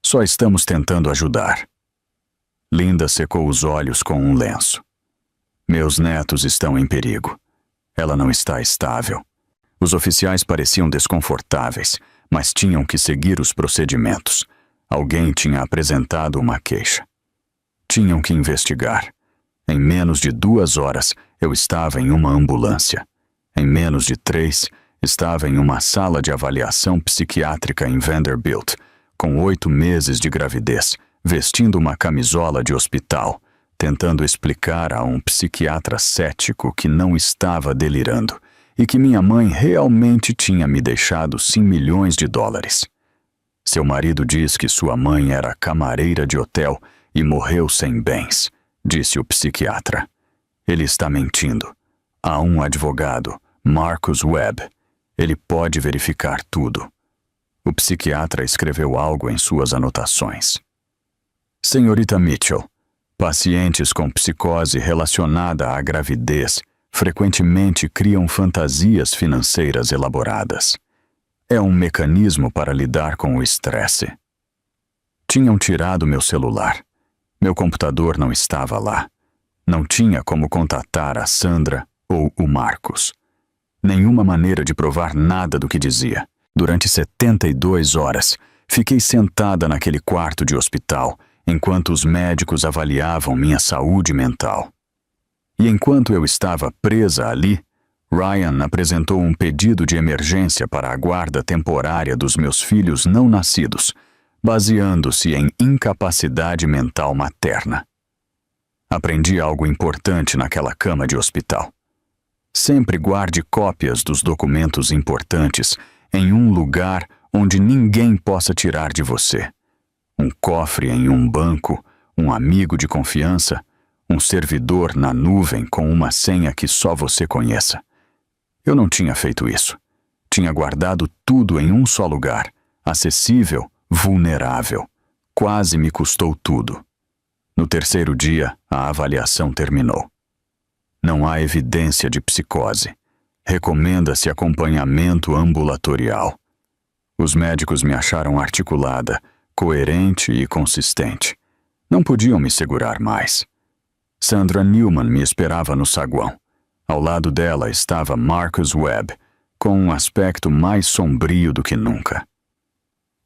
Só estamos tentando ajudar. Linda secou os olhos com um lenço. Meus netos estão em perigo. Ela não está estável. Os oficiais pareciam desconfortáveis, mas tinham que seguir os procedimentos. Alguém tinha apresentado uma queixa. Tinham que investigar. Em menos de 2 horas, eu estava em uma ambulância. Em menos de 3, estava em uma sala de avaliação psiquiátrica em Vanderbilt, com 8 meses de gravidez, vestindo uma camisola de hospital, tentando explicar a um psiquiatra cético que não estava delirando e que minha mãe realmente tinha me deixado $100 milhões. Seu marido diz que sua mãe era camareira de hotel e morreu sem bens, disse o psiquiatra. Ele está mentindo. Há um advogado, Marcus Webb. Ele pode verificar tudo. O psiquiatra escreveu algo em suas anotações. Senhorita Mitchell, pacientes com psicose relacionada à gravidez frequentemente criam fantasias financeiras elaboradas. É um mecanismo para lidar com o estresse. Tinham tirado meu celular. Meu computador não estava lá. Não tinha como contatar a Sandra ou o Marcus. Nenhuma maneira de provar nada do que dizia. Durante 72 horas, fiquei sentada naquele quarto de hospital, enquanto os médicos avaliavam minha saúde mental. E enquanto eu estava presa ali, Ryan apresentou um pedido de emergência para a guarda temporária dos meus filhos não nascidos, baseando-se em incapacidade mental materna. Aprendi algo importante naquela cama de hospital. Sempre guarde cópias dos documentos importantes em um lugar onde ninguém possa tirar de você. Um cofre em um banco, um amigo de confiança, um servidor na nuvem com uma senha que só você conheça. Eu não tinha feito isso. Tinha guardado tudo em um só lugar, acessível, vulnerável. Quase me custou tudo. No terceiro dia, a avaliação terminou. Não há evidência de psicose. Recomenda-se acompanhamento ambulatorial. Os médicos me acharam articulada, coerente e consistente. Não podiam me segurar mais. Sandra Newman me esperava no saguão. Ao lado dela estava Marcus Webb, com um aspecto mais sombrio do que nunca.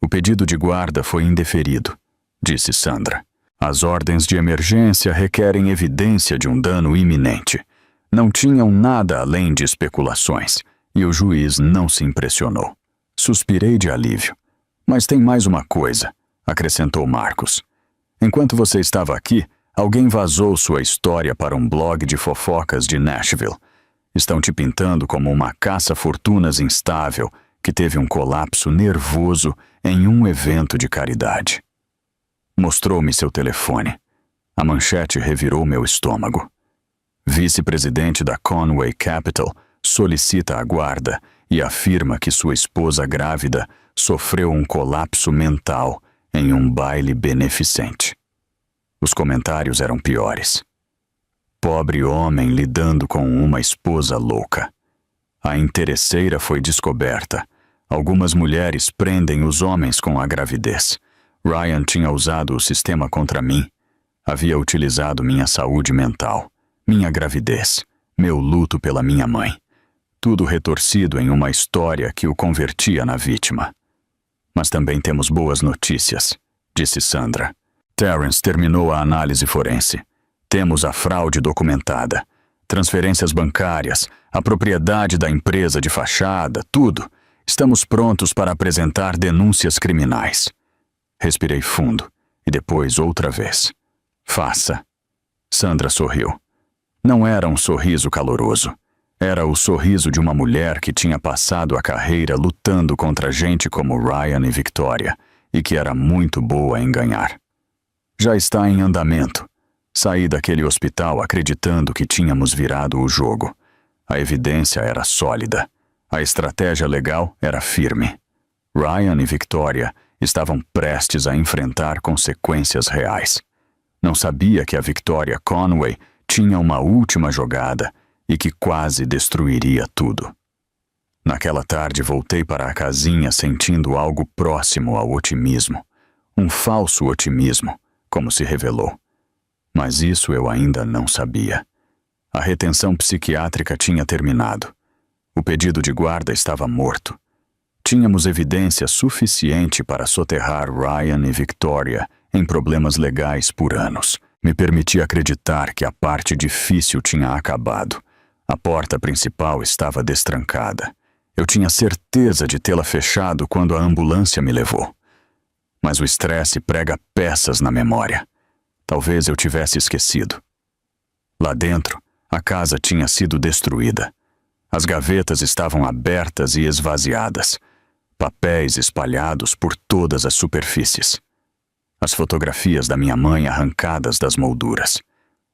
O pedido de guarda foi indeferido, disse Sandra. As ordens de emergência requerem evidência de um dano iminente. Não tinham nada além de especulações, e o juiz não se impressionou. Suspirei de alívio. Mas tem mais uma coisa, acrescentou Marcus. Enquanto você estava aqui, alguém vazou sua história para um blog de fofocas de Nashville. Estão te pintando como uma caça-fortunas instável que teve um colapso nervoso em um evento de caridade. Mostrou-me seu telefone. A manchete revirou meu estômago. Vice-presidente da Conway Capital solicita a guarda e afirma que sua esposa grávida sofreu um colapso mental em um baile beneficente. Os comentários eram piores. Pobre homem lidando com uma esposa louca. A interesseira foi descoberta. Algumas mulheres prendem os homens com a gravidez. Ryan tinha usado o sistema contra mim. Havia utilizado minha saúde mental, minha gravidez, meu luto pela minha mãe. Tudo retorcido em uma história que o convertia na vítima. Mas também temos boas notícias, disse Sandra. Terence terminou a análise forense. Temos a fraude documentada, transferências bancárias, a propriedade da empresa de fachada, tudo. Estamos prontos para apresentar denúncias criminais. Respirei fundo e depois outra vez. Faça. Sandra sorriu. Não era um sorriso caloroso. Era o sorriso de uma mulher que tinha passado a carreira lutando contra gente como Ryan e Victoria e que era muito boa em ganhar. Já está em andamento. Saí daquele hospital acreditando que tínhamos virado o jogo. A evidência era sólida. A estratégia legal era firme. Ryan e Victoria estavam prestes a enfrentar consequências reais. Não sabia que a Victoria Conway tinha uma última jogada e que quase destruiria tudo. Naquela tarde voltei para a casinha sentindo algo próximo ao otimismo. Um falso otimismo, como se revelou. Mas isso eu ainda não sabia. A retenção psiquiátrica tinha terminado. O pedido de guarda estava morto. Tínhamos evidência suficiente para soterrar Ryan e Victoria em problemas legais por anos. Me permiti acreditar que a parte difícil tinha acabado. A porta principal estava destrancada. Eu tinha certeza de tê-la fechado quando a ambulância me levou. Mas o estresse prega peças na memória. Talvez eu tivesse esquecido. Lá dentro, a casa tinha sido destruída. As gavetas estavam abertas e esvaziadas. Papéis espalhados por todas as superfícies. As fotografias da minha mãe arrancadas das molduras.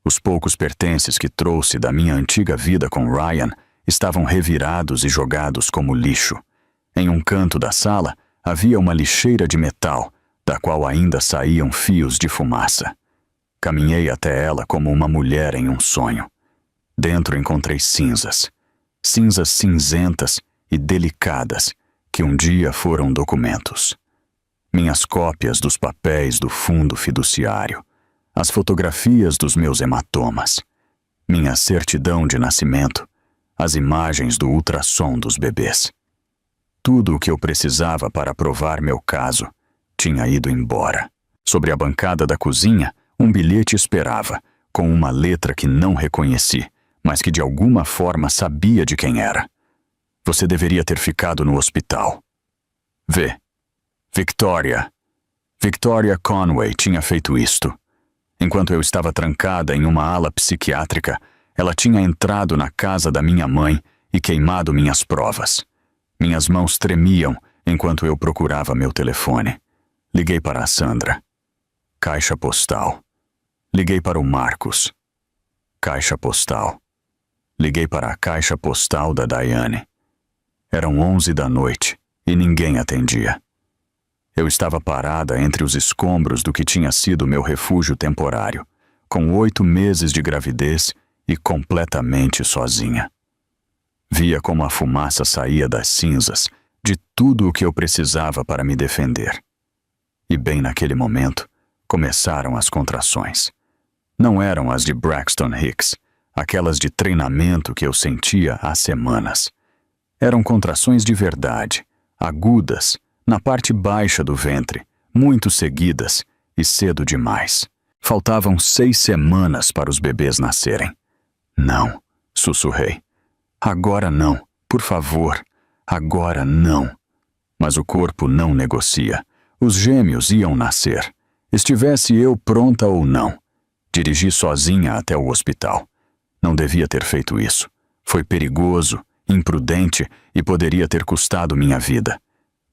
Os poucos pertences que trouxe da minha antiga vida com Ryan estavam revirados e jogados como lixo. Em um canto da sala havia uma lixeira de metal, da qual ainda saíam fios de fumaça. Caminhei até ela como uma mulher em um sonho. Dentro encontrei cinzas. Cinzas cinzentas e delicadas, que um dia foram documentos. Minhas cópias dos papéis do fundo fiduciário, as fotografias dos meus hematomas, minha certidão de nascimento, as imagens do ultrassom dos bebês. Tudo o que eu precisava para provar meu caso tinha ido embora. Sobre a bancada da cozinha, um bilhete esperava, com uma letra que não reconheci, mas que de alguma forma sabia de quem era. Você deveria ter ficado no hospital. V. Victoria. Victoria Conway tinha feito isto. Enquanto eu estava trancada em uma ala psiquiátrica, ela tinha entrado na casa da minha mãe e queimado minhas provas. Minhas mãos tremiam enquanto eu procurava meu telefone. Liguei para a Sandra. Caixa postal. Liguei para o Marcos. Caixa postal. Liguei para a caixa postal da Diane. Eram 11 da noite e ninguém atendia. Eu estava parada entre os escombros do que tinha sido meu refúgio temporário, com 8 meses de gravidez e completamente sozinha. Via como a fumaça saía das cinzas de tudo o que eu precisava para me defender. E bem naquele momento, começaram as contrações. Não eram as de Braxton Hicks, aquelas de treinamento que eu sentia há semanas. Eram contrações de verdade, agudas, na parte baixa do ventre, muito seguidas e cedo demais. Faltavam 6 semanas para os bebês nascerem. Não, sussurrei. Agora não, por favor, agora não. Mas o corpo não negocia. Os gêmeos iam nascer. Estivesse eu pronta ou não. Dirigi sozinha até o hospital. Não devia ter feito isso. Foi perigoso, imprudente e poderia ter custado minha vida.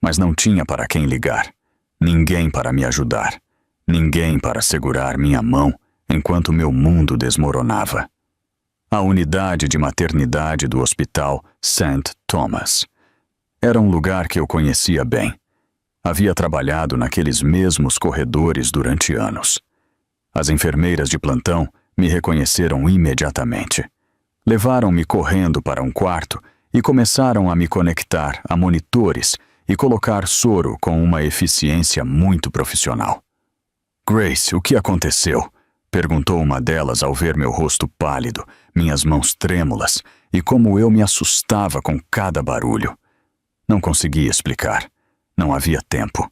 Mas não tinha para quem ligar. Ninguém para me ajudar. Ninguém para segurar minha mão enquanto meu mundo desmoronava. A unidade de maternidade do Hospital St. Thomas. Era um lugar que eu conhecia bem. Havia trabalhado naqueles mesmos corredores durante anos. As enfermeiras de plantão me reconheceram imediatamente. Levaram-me correndo para um quarto e começaram a me conectar a monitores e colocar soro com uma eficiência muito profissional. Grace, o que aconteceu? Perguntou uma delas ao ver meu rosto pálido, minhas mãos trêmulas e como eu me assustava com cada barulho. Não conseguia explicar. Não havia tempo.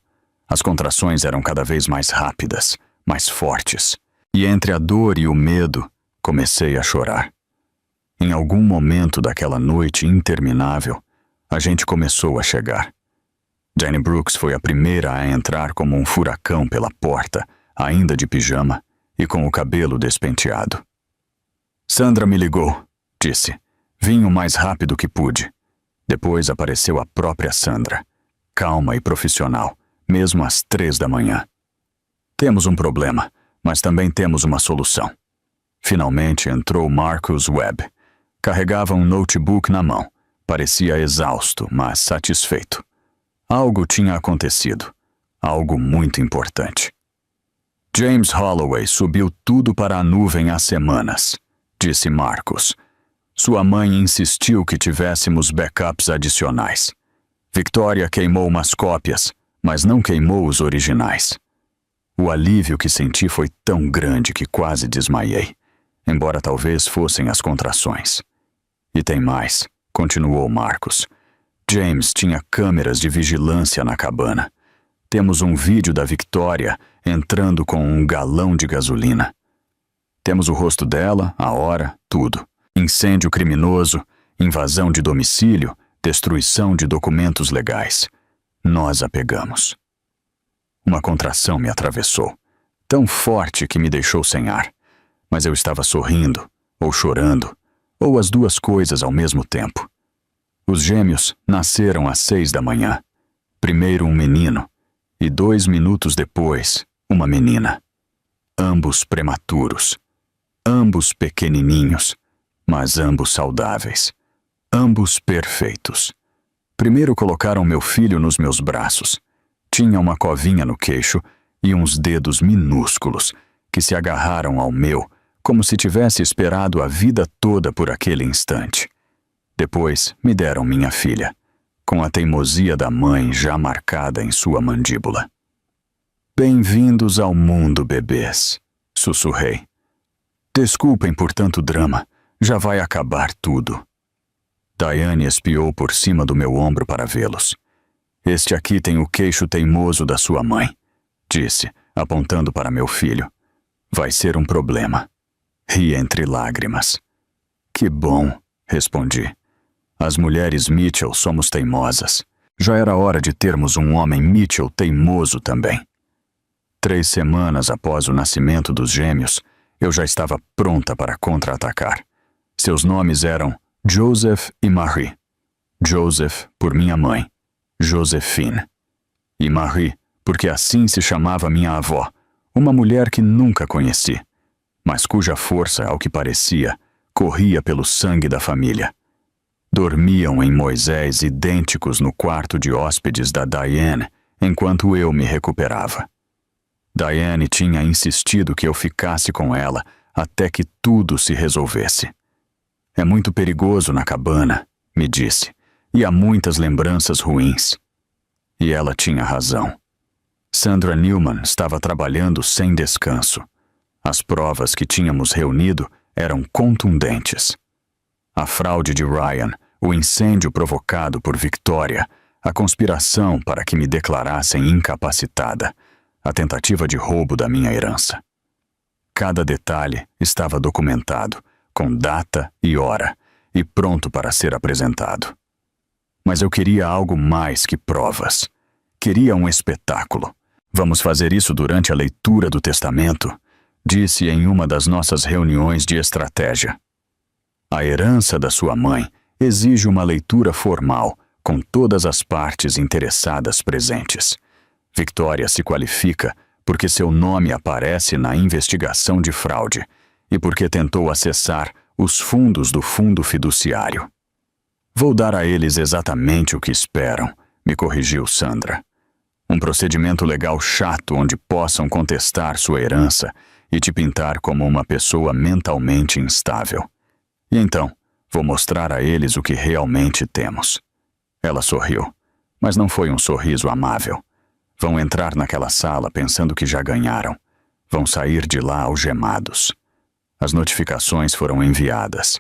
As contrações eram cada vez mais rápidas, mais fortes. E entre a dor e o medo, comecei a chorar. Em algum momento daquela noite interminável, a gente começou a chegar. Jenny Brooks foi a primeira a entrar como um furacão pela porta, ainda de pijama e com o cabelo despenteado. Sandra me ligou, disse. Vim o mais rápido que pude. Depois apareceu a própria Sandra, calma e profissional, mesmo às 3 da manhã. Temos um problema, mas também temos uma solução. Finalmente entrou Marcus Webb. Carregava um notebook na mão. Parecia exausto, mas satisfeito. Algo tinha acontecido. Algo muito importante. James Holloway subiu tudo para a nuvem há semanas, disse Marcus. Sua mãe insistiu que tivéssemos backups adicionais. Victoria queimou umas cópias, mas não queimou os originais. O alívio que senti foi tão grande que quase desmaiei, embora talvez fossem as contrações. E tem mais, continuou Marcus. James tinha câmeras de vigilância na cabana. Temos um vídeo da Victoria entrando com um galão de gasolina. Temos o rosto dela, a hora, tudo. Incêndio criminoso, invasão de domicílio, destruição de documentos legais. Nós a pegamos. Uma contração me atravessou, tão forte que me deixou sem ar. Mas eu estava sorrindo, ou chorando, ou as duas coisas ao mesmo tempo. Os gêmeos nasceram às 6 da manhã. Primeiro um menino, e 2 minutos depois, uma menina. Ambos prematuros. Ambos pequenininhos, mas ambos saudáveis. ambos perfeitos. Primeiro colocaram meu filho nos meus braços. Tinha uma covinha no queixo e uns dedos minúsculos que se agarraram ao meu como se tivesse esperado a vida toda por aquele instante. Depois me deram minha filha, com a teimosia da mãe já marcada em sua mandíbula. Bem-vindos ao mundo, bebês, sussurrei. Desculpem por tanto drama, já vai acabar tudo. Diane espiou por cima do meu ombro para vê-los. Este aqui tem o queixo teimoso da sua mãe, disse, apontando para meu filho. Vai ser um problema. Ri entre lágrimas. Que bom, respondi. As mulheres Mitchell somos teimosas. Já era hora de termos um homem Mitchell teimoso também. 3 semanas após o nascimento dos gêmeos, eu já estava pronta para contra-atacar. Seus nomes eram Joseph e Marie. Joseph por minha mãe, Josephine. E Marie, porque assim se chamava minha avó, uma mulher que nunca conheci, mas cuja força, ao que parecia, corria pelo sangue da família. Dormiam em Moisés idênticos no quarto de hóspedes da Diane, enquanto eu me recuperava. Diane tinha insistido que eu ficasse com ela até que tudo se resolvesse. É muito perigoso na cabana, me disse, e há muitas lembranças ruins. E ela tinha razão. Sandra Newman estava trabalhando sem descanso. As provas que tínhamos reunido eram contundentes. A fraude de Ryan, o incêndio provocado por Victoria, a conspiração para que me declarassem incapacitada, a tentativa de roubo da minha herança. Cada detalhe estava documentado, com data e hora, e pronto para ser apresentado. Mas eu queria algo mais que provas. Queria um espetáculo. Vamos fazer isso durante a leitura do testamento, disse em uma das nossas reuniões de estratégia. A herança da sua mãe exige uma leitura formal, com todas as partes interessadas presentes. Victoria se qualifica porque seu nome aparece na investigação de fraude e porque tentou acessar os fundos do fundo fiduciário. Vou dar a eles exatamente o que esperam, me corrigiu Sandra. Um procedimento legal chato onde possam contestar sua herança e te pintar como uma pessoa mentalmente instável. E então, vou mostrar a eles o que realmente temos. Ela sorriu, mas não foi um sorriso amável. Vão entrar naquela sala pensando que já ganharam. Vão sair de lá algemados. As notificações foram enviadas.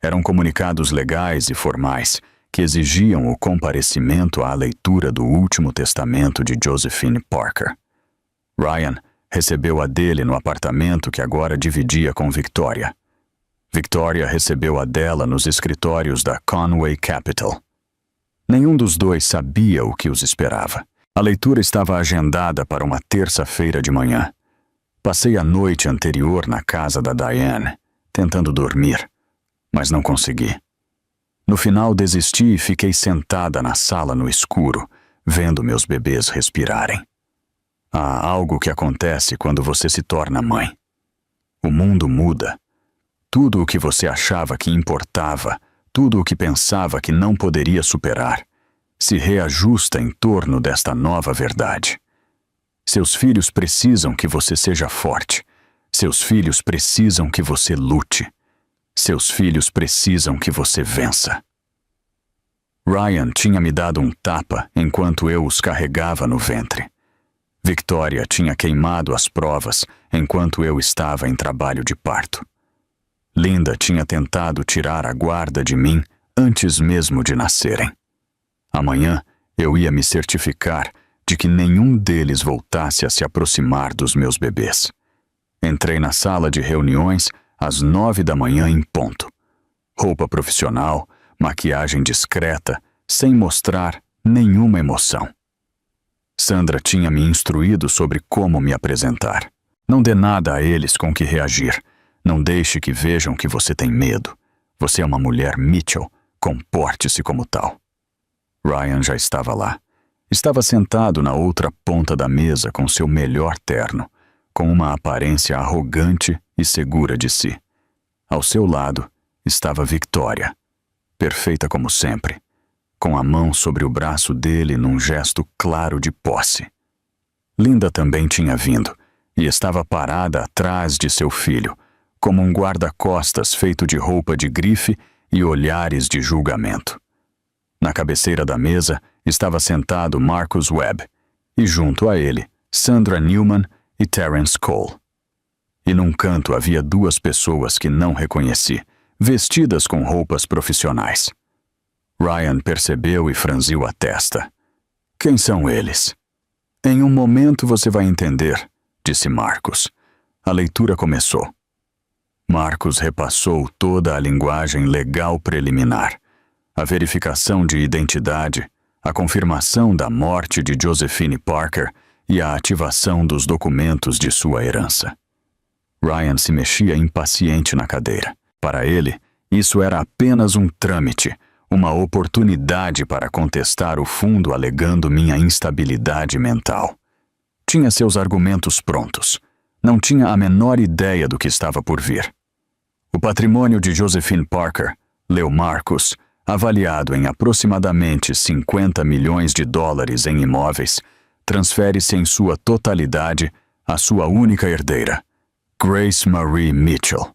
Eram comunicados legais e formais que exigiam o comparecimento à leitura do último testamento de Josephine Parker. Ryan recebeu a dele no apartamento que agora dividia com Victoria. Victoria recebeu a dela nos escritórios da Conway Capital. Nenhum dos dois sabia o que os esperava. A leitura estava agendada para uma terça-feira de manhã. Passei a noite anterior na casa da Diane, tentando dormir, mas não consegui. No final desisti e fiquei sentada na sala no escuro, vendo meus bebês respirarem. Há algo que acontece quando você se torna mãe. O mundo muda. Tudo o que você achava que importava, tudo o que pensava que não poderia superar, se reajusta em torno desta nova verdade. Seus filhos precisam que você seja forte. Seus filhos precisam que você lute. Seus filhos precisam que você vença. Ryan tinha me dado um tapa enquanto eu os carregava no ventre. Victoria tinha queimado as provas enquanto eu estava em trabalho de parto. Linda tinha tentado tirar a guarda de mim antes mesmo de nascerem. Amanhã eu ia me certificar de que nenhum deles voltasse a se aproximar dos meus bebês. Entrei na sala de reuniões às 9 da manhã em ponto. Roupa profissional, maquiagem discreta, sem mostrar nenhuma emoção. Sandra tinha me instruído sobre como me apresentar. Não dê nada a eles com que reagir. Não deixe que vejam que você tem medo. Você é uma mulher Mitchell. Comporte-se como tal. Ryan já estava lá. Estava sentado na outra ponta da mesa com seu melhor terno, com uma aparência arrogante e segura de si. Ao seu lado estava Victoria, perfeita como sempre, com a mão sobre o braço dele num gesto claro de posse. Linda também tinha vindo e estava parada atrás de seu filho, como um guarda-costas feito de roupa de grife e olhares de julgamento. Na cabeceira da mesa estava sentado Marcus Webb, e junto a ele, Sandra Newman e Terence Cole. E num canto havia duas pessoas que não reconheci, vestidas com roupas profissionais. Ryan percebeu e franziu a testa. Quem são eles? Em um momento você vai entender, disse Marcus. A leitura começou. Marcus repassou toda a linguagem legal preliminar, a verificação de identidade, a confirmação da morte de Josephine Parker e a ativação dos documentos de sua herança. Ryan se mexia impaciente na cadeira. Para ele, isso era apenas um trâmite, uma oportunidade para contestar o fundo alegando minha instabilidade mental. Tinha seus argumentos prontos. Não tinha a menor ideia do que estava por vir. O patrimônio de Josephine Parker, leu Marcus, avaliado em aproximadamente 50 milhões de dólares em imóveis, transfere-se em sua totalidade à sua única herdeira, Grace Marie Mitchell.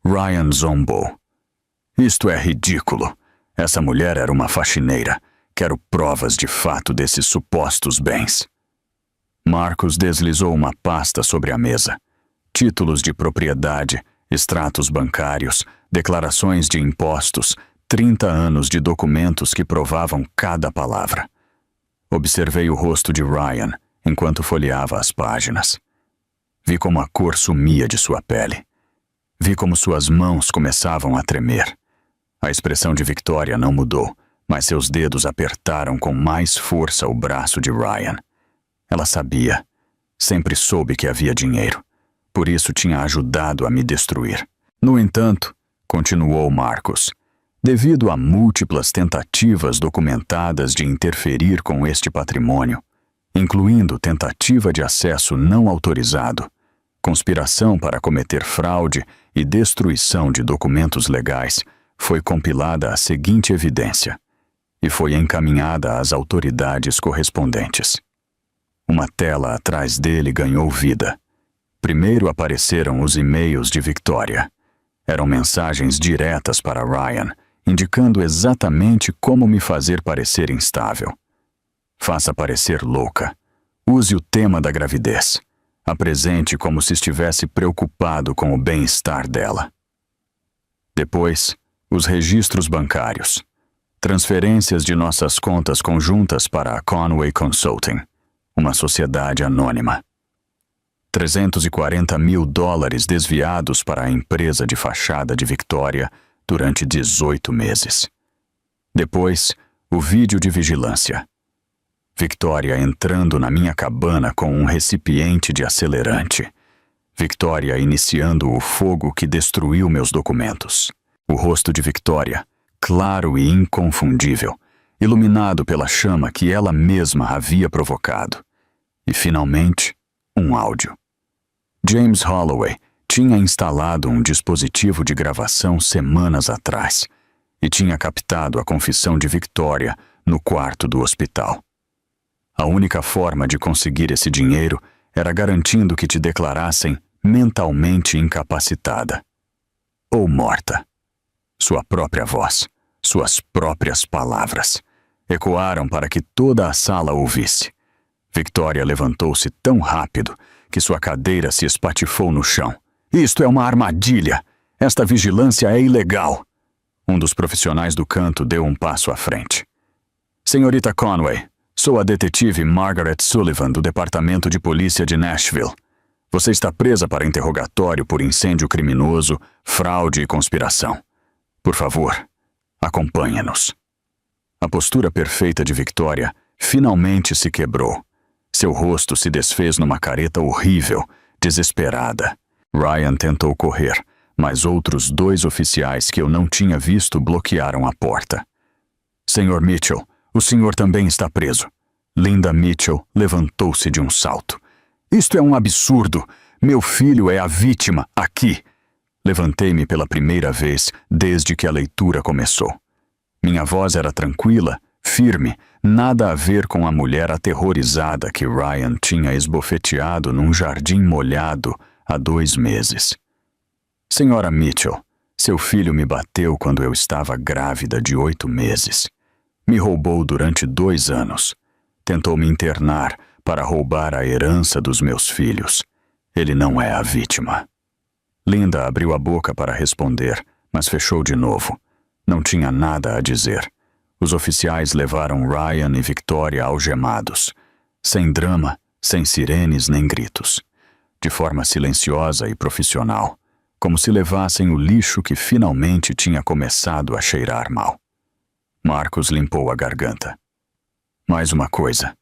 Ryan zombou. Isto é ridículo. Essa mulher era uma faxineira. Quero provas de fato desses supostos bens. Marcus deslizou uma pasta sobre a mesa. Títulos de propriedade, extratos bancários, declarações de impostos, 30 anos de documentos que provavam cada palavra. Observei o rosto de Ryan enquanto folheava as páginas. Vi como a cor sumia de sua pele. Vi como suas mãos começavam a tremer. A expressão de Victoria não mudou, mas seus dedos apertaram com mais força o braço de Ryan. Ela sabia. Sempre soube que havia dinheiro. Por isso tinha ajudado a me destruir. No entanto, continuou Marcus, devido a múltiplas tentativas documentadas de interferir com este patrimônio, incluindo tentativa de acesso não autorizado, conspiração para cometer fraude e destruição de documentos legais, foi compilada a seguinte evidência e foi encaminhada às autoridades correspondentes. Uma tela atrás dele ganhou vida. Primeiro apareceram os e-mails de Victoria. Eram mensagens diretas para Ryan, indicando exatamente como me fazer parecer instável. Faça parecer louca. Use o tema da gravidez. Apresente como se estivesse preocupado com o bem-estar dela. Depois, os registros bancários. Transferências de nossas contas conjuntas para a Conway Consulting, uma sociedade anônima. 340 mil dólares desviados para a empresa de fachada de Victoria durante 18 meses. Depois, o vídeo de vigilância. Victoria entrando na minha cabana com um recipiente de acelerante. Victoria iniciando o fogo que destruiu meus documentos. O rosto de Victoria, claro e inconfundível, iluminado pela chama que ela mesma havia provocado. E, finalmente, um áudio. James Holloway tinha instalado um dispositivo de gravação semanas atrás e tinha captado a confissão de Victoria no quarto do hospital. A única forma de conseguir esse dinheiro era garantindo que te declarassem mentalmente incapacitada ou morta. Sua própria voz, suas próprias palavras, ecoaram para que toda a sala ouvisse. Victoria levantou-se tão rápido que sua cadeira se espatifou no chão. Isto é uma armadilha! Esta vigilância é ilegal! Um dos profissionais do canto deu um passo à frente. Senhorita Conway, sou a detetive Margaret Sullivan do Departamento de Polícia de Nashville. Você está presa para interrogatório por incêndio criminoso, fraude e conspiração. Por favor, acompanhe-nos. A postura perfeita de Victoria finalmente se quebrou. Seu rosto se desfez numa careta horrível, desesperada. Ryan tentou correr, mas outros 2 oficiais que eu não tinha visto bloquearam a porta. Sr. Mitchell, o senhor também está preso. Linda Mitchell levantou-se de um salto. Isto é um absurdo! Meu filho é a vítima, aqui! Levantei-me pela primeira vez desde que a leitura começou. Minha voz era tranquila, firme, nada a ver com a mulher aterrorizada que Ryan tinha esbofeteado num jardim molhado há 2 meses. Senhora Mitchell, seu filho me bateu quando eu estava grávida de 8 meses. Me roubou durante 2 anos. Tentou me internar para roubar a herança dos meus filhos. Ele não é a vítima. Linda abriu a boca para responder, mas fechou de novo. Não tinha nada a dizer. Os oficiais levaram Ryan e Victoria algemados. Sem drama, sem sirenes nem gritos. De forma silenciosa e profissional, como se levassem o lixo que finalmente tinha começado a cheirar mal. Marcos limpou a garganta. Mais uma coisa.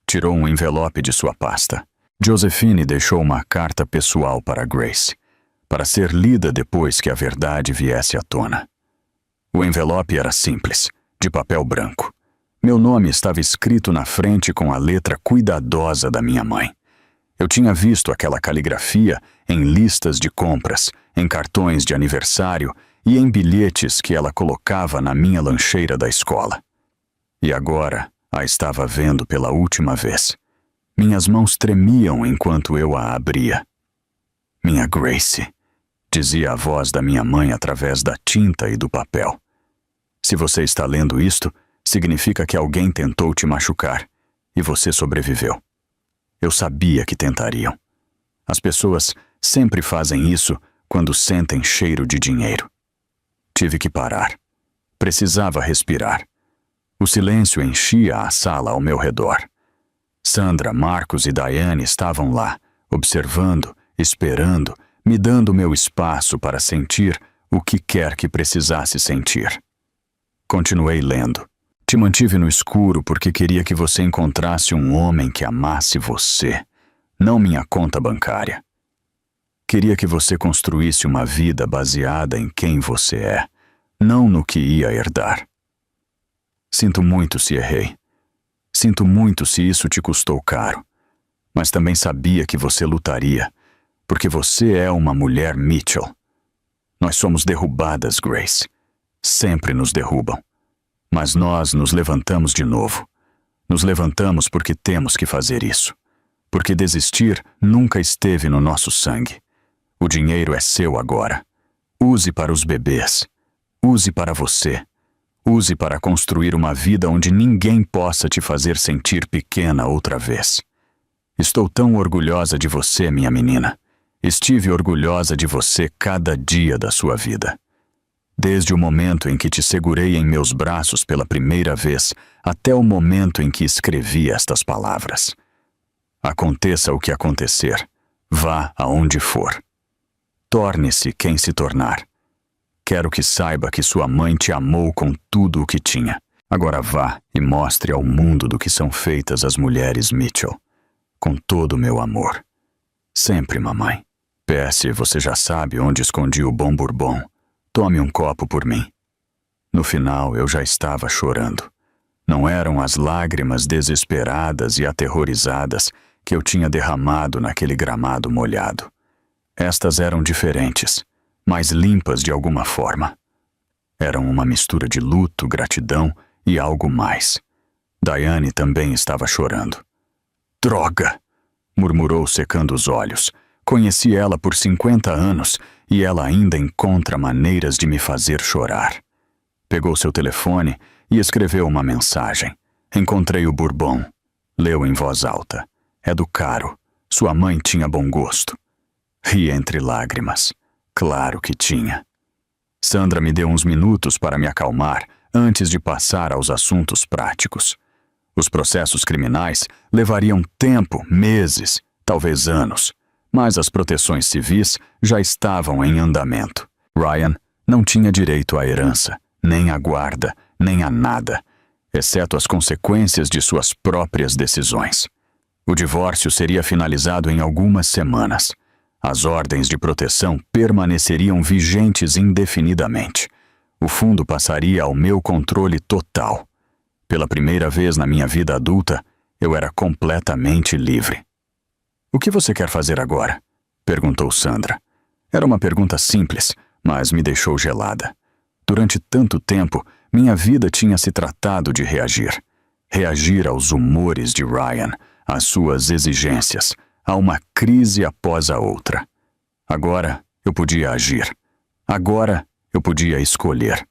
Tirou um envelope de sua pasta. Josephine deixou uma carta pessoal para Grace, para ser lida depois que a verdade viesse à tona. O envelope era simples, de papel branco. Meu nome estava escrito na frente com a letra cuidadosa da minha mãe. Eu tinha visto aquela caligrafia em listas de compras, em cartões de aniversário e em bilhetes que ela colocava na minha lancheira da escola. E agora a estava vendo pela última vez. Minhas mãos tremiam enquanto eu a abria. Minha Grace, dizia a voz da minha mãe através da tinta e do papel. Se você está lendo isto, significa que alguém tentou te machucar e você sobreviveu. Eu sabia que tentariam. As pessoas sempre fazem isso quando sentem cheiro de dinheiro. Tive que parar. Precisava respirar. O silêncio enchia a sala ao meu redor. Sandra, Marcos e Diane estavam lá, observando, esperando, me dando meu espaço para sentir o que quer que precisasse sentir. Continuei lendo. Te mantive no escuro porque queria que você encontrasse um homem que amasse você, não minha conta bancária. Queria que você construísse uma vida baseada em quem você é, não no que ia herdar. Sinto muito se errei. Sinto muito se isso te custou caro. Mas também sabia que você lutaria, porque você é uma mulher Mitchell. Nós somos derrubadas, Grace. Sempre nos derrubam. Mas nós nos levantamos de novo. Nos levantamos porque temos que fazer isso. Porque desistir nunca esteve no nosso sangue. O dinheiro é seu agora. Use para os bebês. Use para você. Use para construir uma vida onde ninguém possa te fazer sentir pequena outra vez. Estou tão orgulhosa de você, minha menina. Estive orgulhosa de você cada dia da sua vida. Desde o momento em que te segurei em meus braços pela primeira vez, até o momento em que escrevi estas palavras. Aconteça o que acontecer, vá aonde for. Torne-se quem se tornar. Quero que saiba que sua mãe te amou com tudo o que tinha. Agora vá e mostre ao mundo do que são feitas as mulheres Mitchell. Com todo o meu amor. Sempre, mamãe. PS, você já sabe onde escondi o bom bourbon. Tome um copo por mim. No final, eu já estava chorando. Não eram as lágrimas desesperadas e aterrorizadas que eu tinha derramado naquele gramado molhado. Estas eram diferentes, mais limpas de alguma forma. Eram uma mistura de luto, gratidão e algo mais. Diane também estava chorando. Droga! Murmurou secando os olhos. Conheci ela por 50 anos e ela ainda encontra maneiras de me fazer chorar. Pegou seu telefone e escreveu uma mensagem. Encontrei o bourbon. Leu em voz alta. É do caro. Sua mãe tinha bom gosto. Ri entre lágrimas. Claro que tinha. Sandra me deu uns minutos para me acalmar antes de passar aos assuntos práticos. Os processos criminais levariam tempo, meses, talvez anos. Mas as proteções civis já estavam em andamento. Ryan não tinha direito à herança, nem à guarda, nem a nada, exceto as consequências de suas próprias decisões. O divórcio seria finalizado em algumas semanas. As ordens de proteção permaneceriam vigentes indefinidamente. O fundo passaria ao meu controle total. Pela primeira vez na minha vida adulta, eu era completamente livre. O que você quer fazer agora? Perguntou Sandra. Era uma pergunta simples, mas me deixou gelada. Durante tanto tempo, minha vida tinha se tratado de reagir. Reagir aos humores de Ryan, às suas exigências, a uma crise após a outra. Agora eu podia agir. Agora eu podia escolher.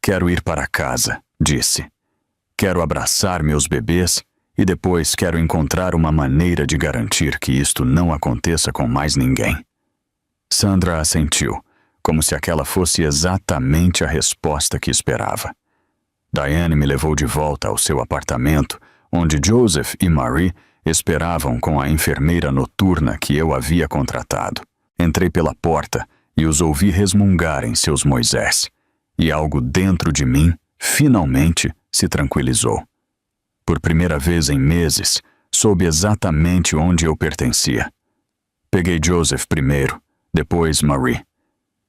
Quero ir para casa, disse. Quero abraçar meus bebês e depois quero encontrar uma maneira de garantir que isto não aconteça com mais ninguém. Sandra assentiu, como se aquela fosse exatamente a resposta que esperava. Diane me levou de volta ao seu apartamento, onde Joseph e Marie esperavam com a enfermeira noturna que eu havia contratado. Entrei pela porta e os ouvi resmungar em seus Moisés, e algo dentro de mim, finalmente, se tranquilizou. Por primeira vez em meses, soube exatamente onde eu pertencia. Peguei Joseph primeiro, depois Marie.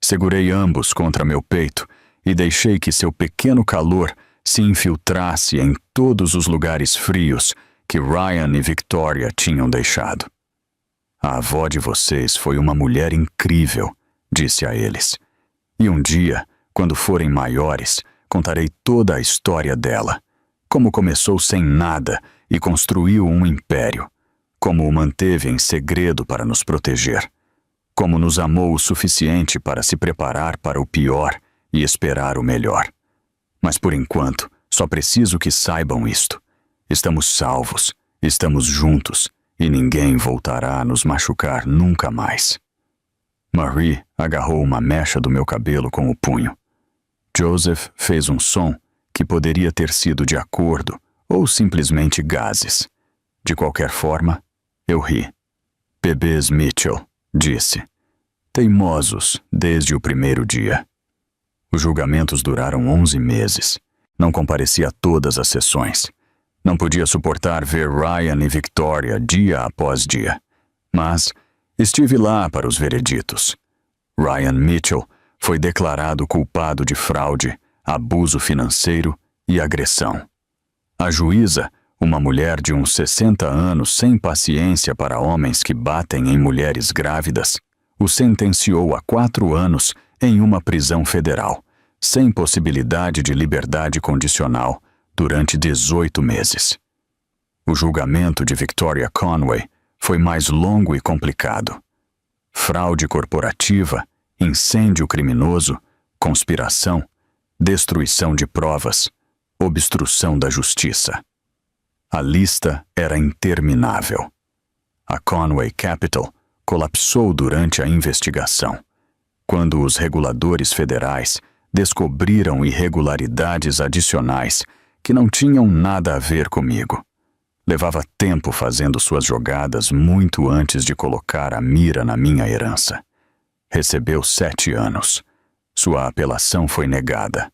Segurei ambos contra meu peito e deixei que seu pequeno calor se infiltrasse em todos os lugares frios que Ryan e Victoria tinham deixado. A avó de vocês foi uma mulher incrível, disse a eles. E um dia, quando forem maiores, contarei toda a história dela. Como começou sem nada e construiu um império. Como o manteve em segredo para nos proteger. Como nos amou o suficiente para se preparar para o pior e esperar o melhor. Mas por enquanto, só preciso que saibam isto. Estamos salvos, estamos juntos, e ninguém voltará a nos machucar nunca mais. Marie agarrou uma mecha do meu cabelo com o punho. Joseph fez um som que poderia ter sido de acordo ou simplesmente gases. De qualquer forma, eu ri. Bebês Mitchell, disse. Teimosos desde o primeiro dia. Os julgamentos duraram 11 meses. Não compareci a todas as sessões. Não podia suportar ver Ryan e Victoria dia após dia. Mas estive lá para os vereditos. Ryan Mitchell foi declarado culpado de fraude, abuso financeiro e agressão. A juíza, uma mulher de uns 60 anos sem paciência para homens que batem em mulheres grávidas, o sentenciou a 4 anos em uma prisão federal, sem possibilidade de liberdade condicional, durante 18 meses. O julgamento de Victoria Conway foi mais longo e complicado. Fraude corporativa, incêndio criminoso, conspiração, destruição de provas, obstrução da justiça. A lista era interminável. A Conway Capital colapsou durante a investigação, quando os reguladores federais descobriram irregularidades adicionais que não tinham nada a ver comigo. Levava tempo fazendo suas jogadas muito antes de colocar a mira na minha herança. Recebeu 7 anos. Sua apelação foi negada.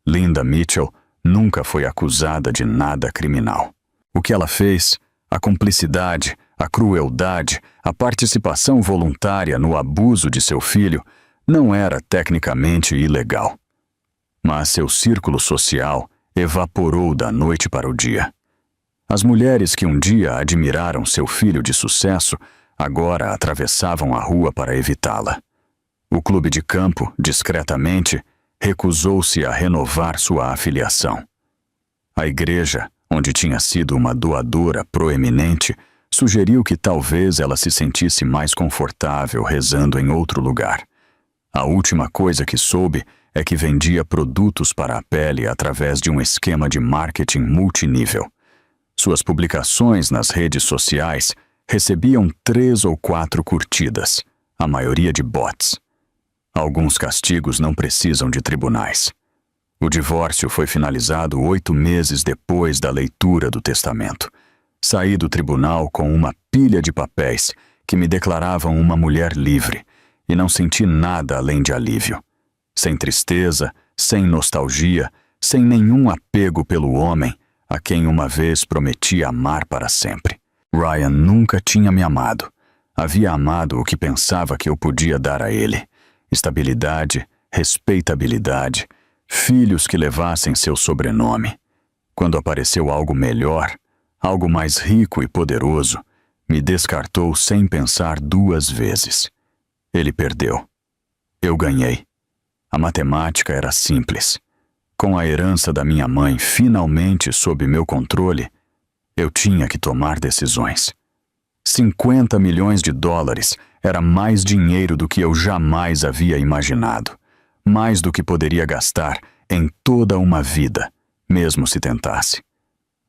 Linda Mitchell nunca foi acusada de nada criminal. O que ela fez, a cumplicidade, a crueldade, a participação voluntária no abuso de seu filho, não era tecnicamente ilegal. Mas seu círculo social evaporou da noite para o dia. As mulheres que um dia admiraram seu filho de sucesso, agora atravessavam a rua para evitá-la. O clube de campo, discretamente, recusou-se a renovar sua afiliação. A igreja, onde tinha sido uma doadora proeminente, sugeriu que talvez ela se sentisse mais confortável rezando em outro lugar. A última coisa que soube é que vendia produtos para a pele através de um esquema de marketing multinível. Suas publicações nas redes sociais recebiam 3 ou 4 curtidas, a maioria de bots. Alguns castigos não precisam de tribunais. O divórcio foi finalizado 8 meses depois da leitura do testamento. Saí do tribunal com uma pilha de papéis que me declaravam uma mulher livre e não senti nada além de alívio. Sem tristeza, sem nostalgia, sem nenhum apego pelo homem a quem uma vez prometi amar para sempre. Ryan nunca tinha me amado. Havia amado o que pensava que eu podia dar a ele. Estabilidade, respeitabilidade, filhos que levassem seu sobrenome. Quando apareceu algo melhor, algo mais rico e poderoso, me descartou sem pensar 2 vezes. Ele perdeu. Eu ganhei. A matemática era simples. Com a herança da minha mãe finalmente sob meu controle, eu tinha que tomar decisões. 50 milhões de dólares era mais dinheiro do que eu jamais havia imaginado. Mais do que poderia gastar em toda uma vida, mesmo se tentasse.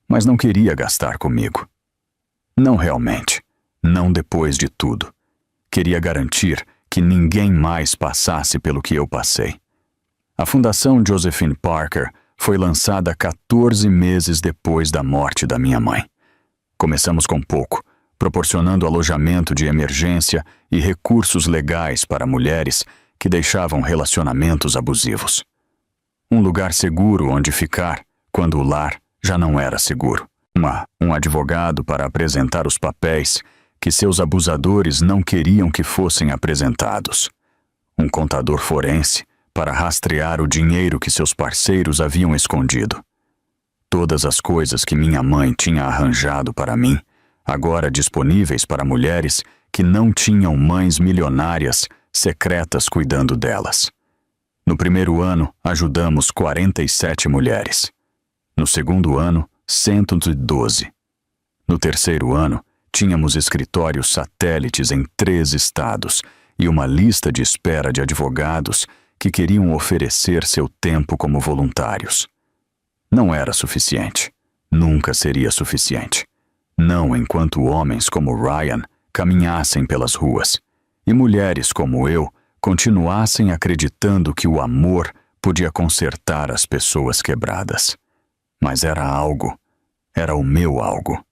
Mas não queria gastar comigo. Não realmente. Não depois de tudo. Queria garantir que ninguém mais passasse pelo que eu passei. A Fundação Josephine Parker foi lançada 14 meses depois da morte da minha mãe. Começamos com pouco, proporcionando alojamento de emergência e recursos legais para mulheres que deixavam relacionamentos abusivos. Um lugar seguro onde ficar quando o lar já não era seguro. Um advogado para apresentar os papéis que seus abusadores não queriam que fossem apresentados. Um contador forense para rastrear o dinheiro que seus parceiros haviam escondido. Todas as coisas que minha mãe tinha arranjado para mim, agora disponíveis para mulheres que não tinham mães milionárias secretas cuidando delas. No primeiro ano, ajudamos 47 mulheres. No segundo ano, 112. No terceiro ano, tínhamos escritórios satélites em 3 estados e uma lista de espera de advogados que queriam oferecer seu tempo como voluntários. Não era suficiente. Nunca seria suficiente. Não enquanto homens como Ryan caminhassem pelas ruas e mulheres como eu continuassem acreditando que o amor podia consertar as pessoas quebradas. Mas era algo. Era o meu algo.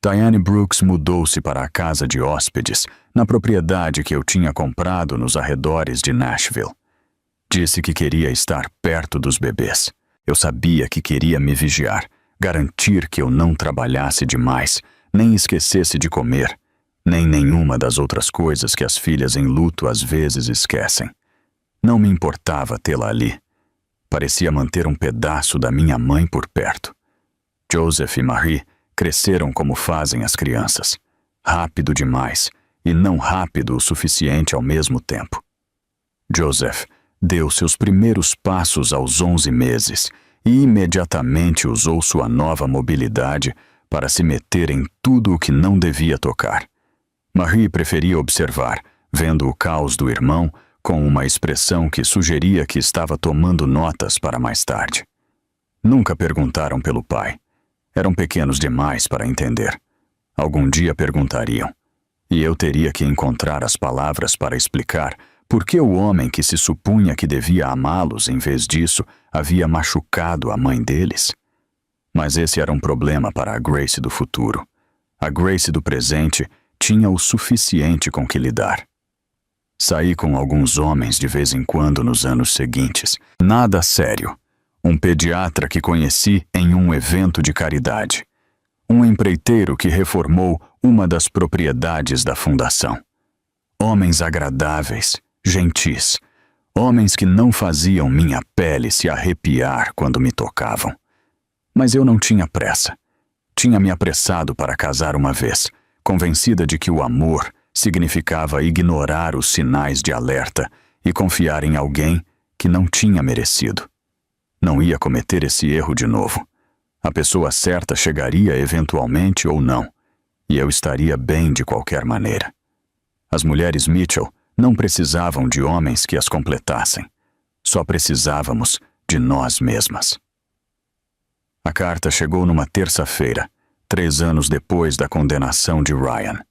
Diane Brooks mudou-se para a casa de hóspedes na propriedade que eu tinha comprado nos arredores de Nashville. Disse que queria estar perto dos bebês. Eu sabia que queria me vigiar, garantir que eu não trabalhasse demais, nem esquecesse de comer, nem nenhuma das outras coisas que as filhas em luto às vezes esquecem. Não me importava tê-la ali. Parecia manter um pedaço da minha mãe por perto. Joseph e Marie cresceram como fazem as crianças, rápido demais e não rápido o suficiente ao mesmo tempo. Joseph deu seus primeiros passos aos 11 meses e imediatamente usou sua nova mobilidade para se meter em tudo o que não devia tocar. Marie preferia observar, vendo o caos do irmão com uma expressão que sugeria que estava tomando notas para mais tarde. Nunca perguntaram pelo pai. Eram pequenos demais para entender. Algum dia perguntariam, e eu teria que encontrar as palavras para explicar por que o homem que se supunha que devia amá-los em vez disso havia machucado a mãe deles. Mas esse era um problema para a Grace do futuro. A Grace do presente tinha o suficiente com que lidar. Saí com alguns homens de vez em quando nos anos seguintes. Nada sério. Um pediatra que conheci em um evento de caridade. Um empreiteiro que reformou uma das propriedades da fundação. Homens agradáveis, gentis. Homens que não faziam minha pele se arrepiar quando me tocavam. Mas eu não tinha pressa. Tinha me apressado para casar uma vez, convencida de que o amor significava ignorar os sinais de alerta e confiar em alguém que não tinha merecido. Não ia cometer esse erro de novo. A pessoa certa chegaria eventualmente ou não, e eu estaria bem de qualquer maneira. As mulheres Mitchell não precisavam de homens que as completassem. Só precisávamos de nós mesmas. A carta chegou numa terça-feira, 3 anos depois da condenação de Ryan.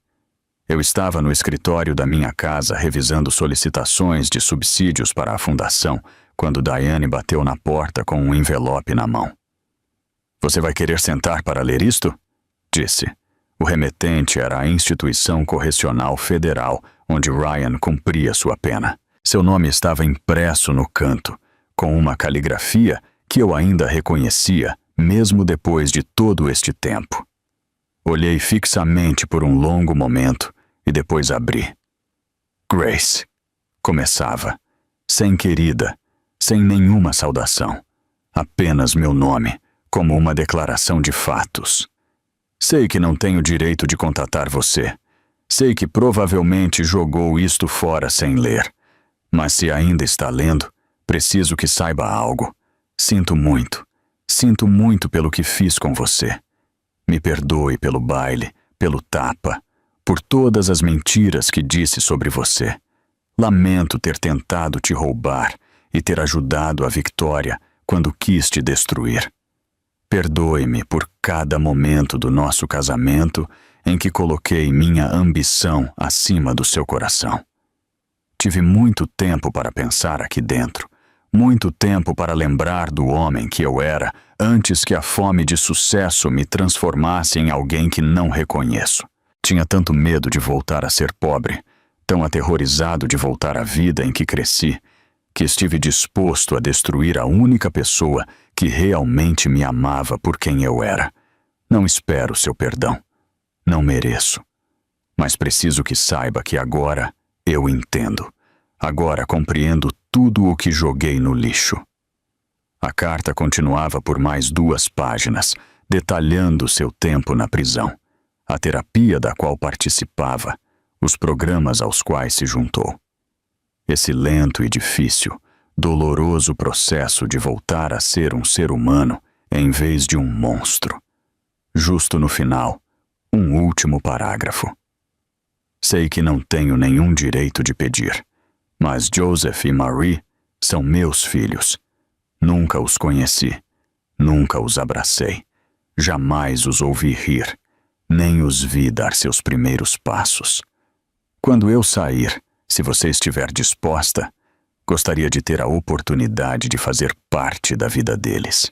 Eu estava no escritório da minha casa revisando solicitações de subsídios para a fundação quando Diane bateu na porta com um envelope na mão. "Você vai querer sentar para ler isto?" disse. O remetente era a Instituição Correcional Federal, onde Ryan cumpria sua pena. Seu nome estava impresso no canto, com uma caligrafia que eu ainda reconhecia, mesmo depois de todo este tempo. Olhei fixamente por um longo momento e depois abri. Grace. Começava. Sem querida, sem nenhuma saudação. Apenas meu nome, como uma declaração de fatos. Sei que não tenho direito de contatar você. Sei que provavelmente jogou isto fora sem ler. Mas se ainda está lendo, preciso que saiba algo. Sinto muito pelo que fiz com você. Me perdoe pelo baile, pelo tapa, por todas as mentiras que disse sobre você. Lamento ter tentado te roubar e ter ajudado a Victoria quando quis te destruir. Perdoe-me por cada momento do nosso casamento em que coloquei minha ambição acima do seu coração. Tive muito tempo para pensar aqui dentro, muito tempo para lembrar do homem que eu era antes que a fome de sucesso me transformasse em alguém que não reconheço. Tinha tanto medo de voltar a ser pobre, tão aterrorizado de voltar à vida em que cresci, que estive disposto a destruir a única pessoa que realmente me amava por quem eu era. Não espero seu perdão. Não mereço. Mas preciso que saiba que agora eu entendo. Agora compreendo tudo o que joguei no lixo. A carta continuava por mais 2 páginas, detalhando seu tempo na prisão, a terapia da qual participava, os programas aos quais se juntou. Esse lento e difícil, doloroso processo de voltar a ser um ser humano em vez de um monstro. Justo no final, um último parágrafo. Sei que não tenho nenhum direito de pedir, mas Joseph e Marie são meus filhos. Nunca os conheci, nunca os abracei, jamais os ouvi rir, nem os vi dar seus primeiros passos. Quando eu sair, se você estiver disposta, gostaria de ter a oportunidade de fazer parte da vida deles.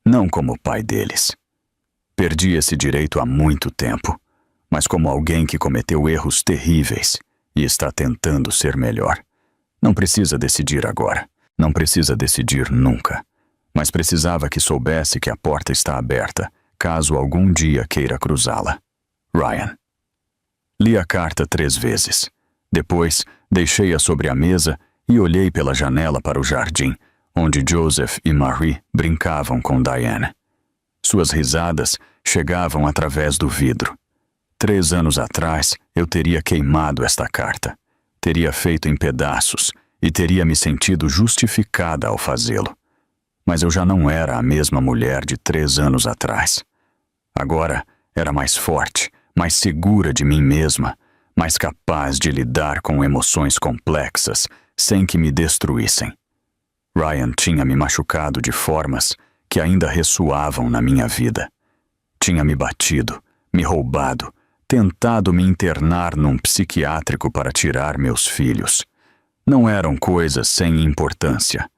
Não como pai deles. Perdi esse direito há muito tempo, mas como alguém que cometeu erros terríveis e está tentando ser melhor. Não precisa decidir agora. Não precisa decidir nunca. Mas precisava que soubesse que a porta está aberta, caso algum dia queira cruzá-la. Ryan. Li a carta 3 vezes. Depois, deixei-a sobre a mesa e olhei pela janela para o jardim, onde Joseph e Marie brincavam com Diane. Suas risadas chegavam através do vidro. 3 anos atrás, eu teria queimado esta carta. Teria feito em pedaços e teria me sentido justificada ao fazê-lo. Mas eu já não era a mesma mulher de 3 anos atrás. Agora era mais forte, mais segura de mim mesma, mais capaz de lidar com emoções complexas sem que me destruíssem. Ryan tinha me machucado de formas que ainda ressoavam na minha vida. Tinha me batido, me roubado, tentado me internar num psiquiátrico para tirar meus filhos. Não eram coisas sem importância.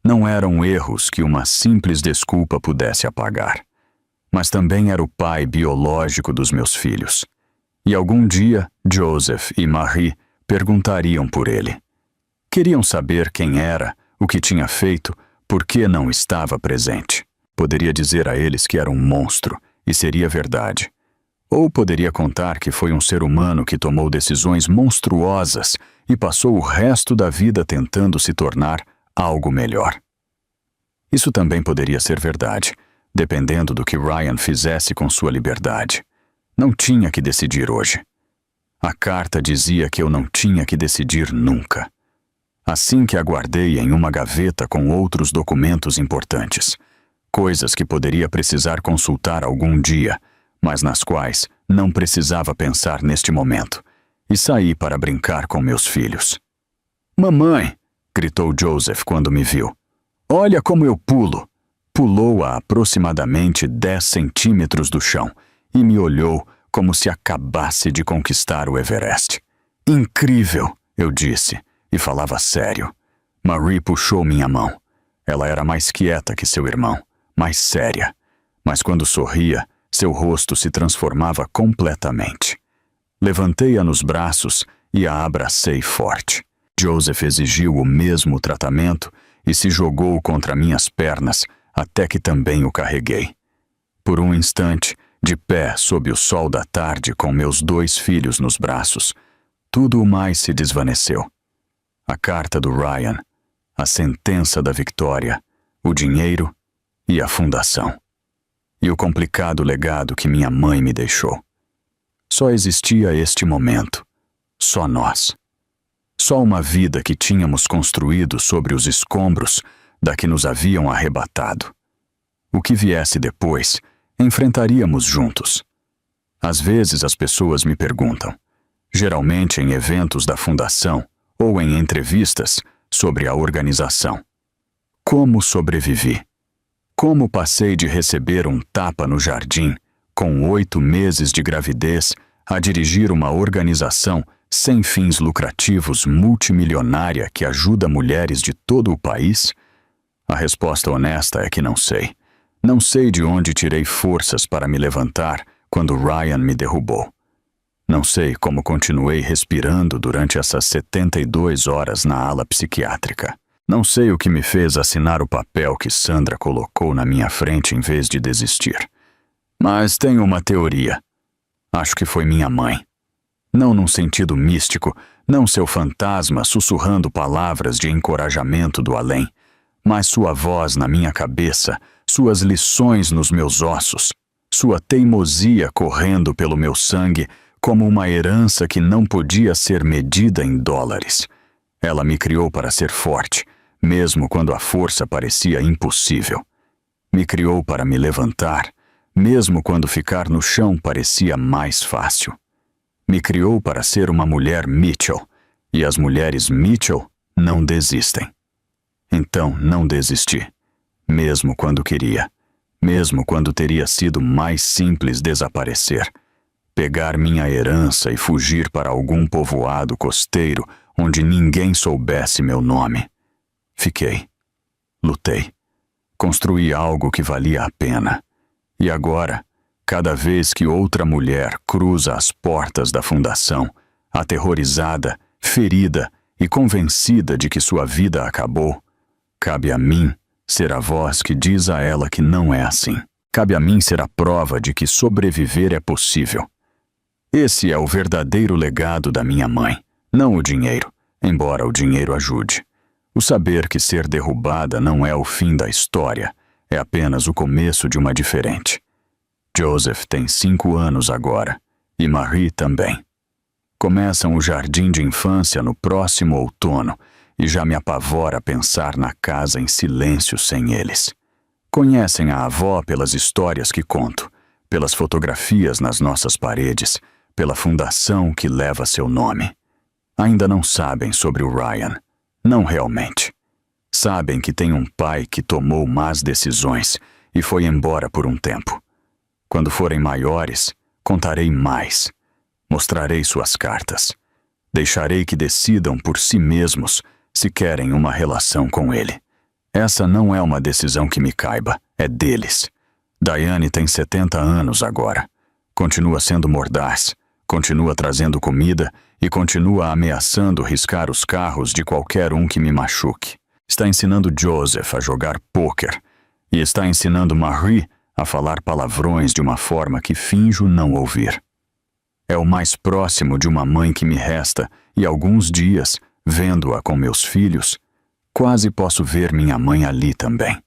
Não eram erros que uma simples desculpa pudesse apagar. Mas também era o pai biológico dos meus filhos. E algum dia, Joseph e Marie perguntariam por ele. Queriam saber quem era, o que tinha feito, por que não estava presente. Poderia dizer a eles que era um monstro, e seria verdade. Ou poderia contar que foi um ser humano que tomou decisões monstruosas e passou o resto da vida tentando se tornar algo melhor. Isso também poderia ser verdade, dependendo do que Ryan fizesse com sua liberdade. Não tinha que decidir hoje. A carta dizia que eu não tinha que decidir nunca. Assim que a guardei em uma gaveta com outros documentos importantes, coisas que poderia precisar consultar algum dia, mas nas quais não precisava pensar neste momento, e saí para brincar com meus filhos. "Mamãe!" gritou Joseph quando me viu. "Olha como eu pulo!" Pulou a aproximadamente 10 centímetros do chão e me olhou como se acabasse de conquistar o Everest. "Incrível!" eu disse, e falava sério. Marie puxou minha mão. Ela era mais quieta que seu irmão, mais séria, mas quando sorria, seu rosto se transformava completamente. Levantei-a nos braços e a abracei forte. Joseph exigiu o mesmo tratamento e se jogou contra minhas pernas até que também o carreguei. Por um instante, de pé sob o sol da tarde com meus 2 filhos nos braços, tudo o mais se desvaneceu. A carta do Ryan, a sentença da Victoria, o dinheiro e a fundação. E o complicado legado que minha mãe me deixou. Só existia este momento. Só nós. Só uma vida que tínhamos construído sobre os escombros da que nos haviam arrebatado. O que viesse depois, enfrentaríamos juntos. Às vezes as pessoas me perguntam, geralmente em eventos da fundação ou em entrevistas sobre a organização: como sobrevivi? Como passei de receber um tapa no jardim, com 8 meses de gravidez, a dirigir uma organização sem fins lucrativos multimilionária que ajuda mulheres de todo o país? A resposta honesta é que não sei. Não sei de onde tirei forças para me levantar quando Ryan me derrubou. Não sei como continuei respirando durante essas 72 horas na ala psiquiátrica. Não sei o que me fez assinar o papel que Sandra colocou na minha frente em vez de desistir. Mas tenho uma teoria. Acho que foi minha mãe. Não num sentido místico, não seu fantasma sussurrando palavras de encorajamento do além, mas sua voz na minha cabeça, suas lições nos meus ossos, sua teimosia correndo pelo meu sangue como uma herança que não podia ser medida em dólares. Ela me criou para ser forte, mesmo quando a força parecia impossível. Me criou para me levantar, mesmo quando ficar no chão parecia mais fácil. Me criou para ser uma mulher Mitchell, e as mulheres Mitchell não desistem. Então não desisti, mesmo quando queria, mesmo quando teria sido mais simples desaparecer, pegar minha herança e fugir para algum povoado costeiro onde ninguém soubesse meu nome. Fiquei, lutei, construí algo que valia a pena. E agora, cada vez que outra mulher cruza as portas da fundação, aterrorizada, ferida e convencida de que sua vida acabou, cabe a mim ser a voz que diz a ela que não é assim. Cabe a mim ser a prova de que sobreviver é possível. Esse é o verdadeiro legado da minha mãe, não o dinheiro, embora o dinheiro ajude. O saber que ser derrubada não é o fim da história, é apenas o começo de uma diferente. Joseph tem 5 anos agora, e Marie também. Começam o jardim de infância no próximo outono, e já me apavora pensar na casa em silêncio sem eles. Conhecem a avó pelas histórias que conto, pelas fotografias nas nossas paredes, pela fundação que leva seu nome. Ainda não sabem sobre o Ryan. Não realmente. Sabem que tem um pai que tomou más decisões e foi embora por um tempo. Quando forem maiores, contarei mais. Mostrarei suas cartas. Deixarei que decidam por si mesmos se querem uma relação com ele. Essa não é uma decisão que me caiba, é deles. Diane tem 70 anos agora. Continua sendo mordaz, continua trazendo comida e continua ameaçando riscar os carros de qualquer um que me machuque. Está ensinando Joseph a jogar pôquer e está ensinando Marie a falar palavrões de uma forma que finjo não ouvir. É o mais próximo de uma mãe que me resta e alguns dias, vendo-a com meus filhos, quase posso ver minha mãe ali também.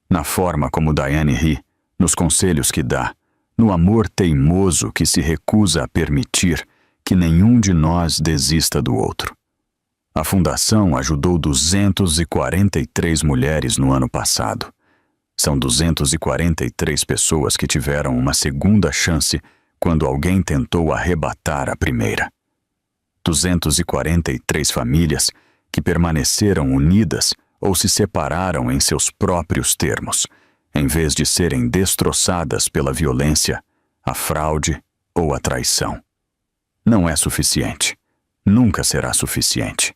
Na forma como Diane ri, nos conselhos que dá, no amor teimoso que se recusa a permitir que nenhum de nós desista do outro. A fundação ajudou 243 mulheres no ano passado. São 243 pessoas que tiveram uma segunda chance quando alguém tentou arrebatar a primeira. 243 famílias que permaneceram unidas ou se separaram em seus próprios termos, em vez de serem destroçadas pela violência, a fraude ou a traição. Não é suficiente. Nunca será suficiente.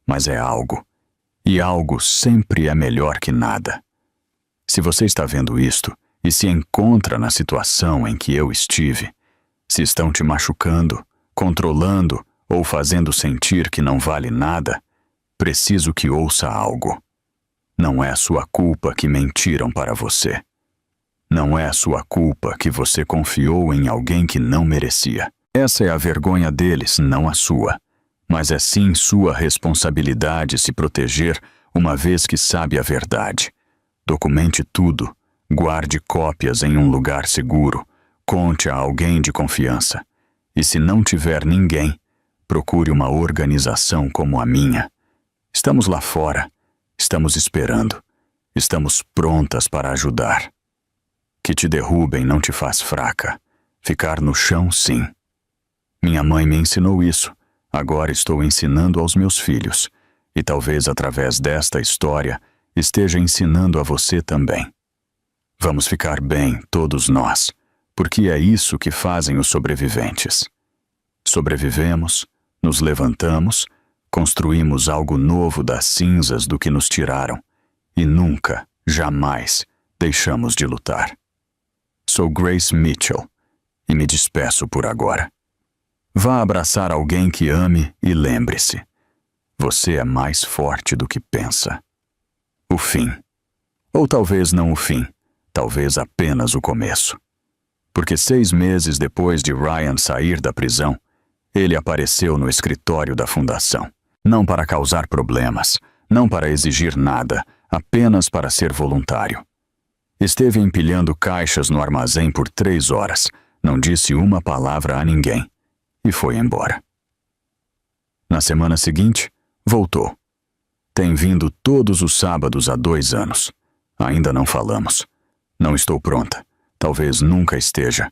Mas é algo. E algo sempre é melhor que nada. Se você está vendo isto e se encontra na situação em que eu estive, se estão te machucando, controlando ou fazendo sentir que não vale nada, preciso que ouça algo. Não é sua culpa que mentiram para você. Não é sua culpa que você confiou em alguém que não merecia. Essa é a vergonha deles, não a sua. Mas é sim sua responsabilidade se proteger uma vez que sabe a verdade. Documente tudo, guarde cópias em um lugar seguro, conte a alguém de confiança. E se não tiver ninguém, procure uma organização como a minha. Estamos lá fora. Estamos esperando. Estamos prontas para ajudar. Que te derrubem não te faz fraca. Ficar no chão, sim. Minha mãe me ensinou isso. Agora estou ensinando aos meus filhos. E talvez através desta história esteja ensinando a você também. Vamos ficar bem, todos nós, porque é isso que fazem os sobreviventes. Sobrevivemos, nos levantamos, construímos algo novo das cinzas do que nos tiraram e nunca, jamais, deixamos de lutar. Sou Grace Mitchell e me despeço por agora. Vá abraçar alguém que ame e lembre-se: você é mais forte do que pensa. O fim. Ou talvez não o fim, talvez apenas o começo. Porque 6 meses depois de Ryan sair da prisão, ele apareceu no escritório da fundação. Não para causar problemas, não para exigir nada, apenas para ser voluntário. Esteve empilhando caixas no armazém por 3 horas, não disse uma palavra a ninguém e foi embora. Na semana seguinte, voltou. Tem vindo todos os sábados há 2 anos. Ainda não falamos. Não estou pronta. Talvez nunca esteja.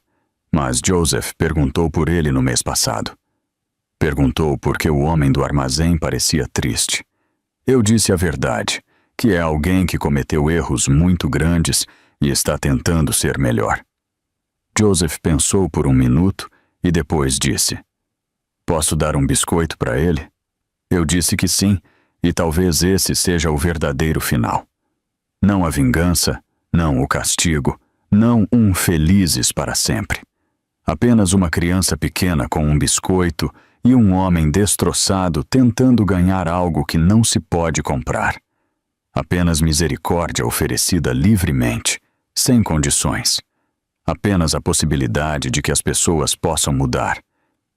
Mas Joseph perguntou por ele no mês passado. Perguntou por que o homem do armazém parecia triste. Eu disse a verdade, que é alguém que cometeu erros muito grandes e está tentando ser melhor. Joseph pensou por 1 minuto e depois disse: posso dar um biscoito para ele? Eu disse que sim, e talvez esse seja o verdadeiro final. Não a vingança, não o castigo, não um felizes para sempre. Apenas uma criança pequena com um biscoito e um homem destroçado tentando ganhar algo que não se pode comprar. Apenas misericórdia oferecida livremente, sem condições. Apenas a possibilidade de que as pessoas possam mudar,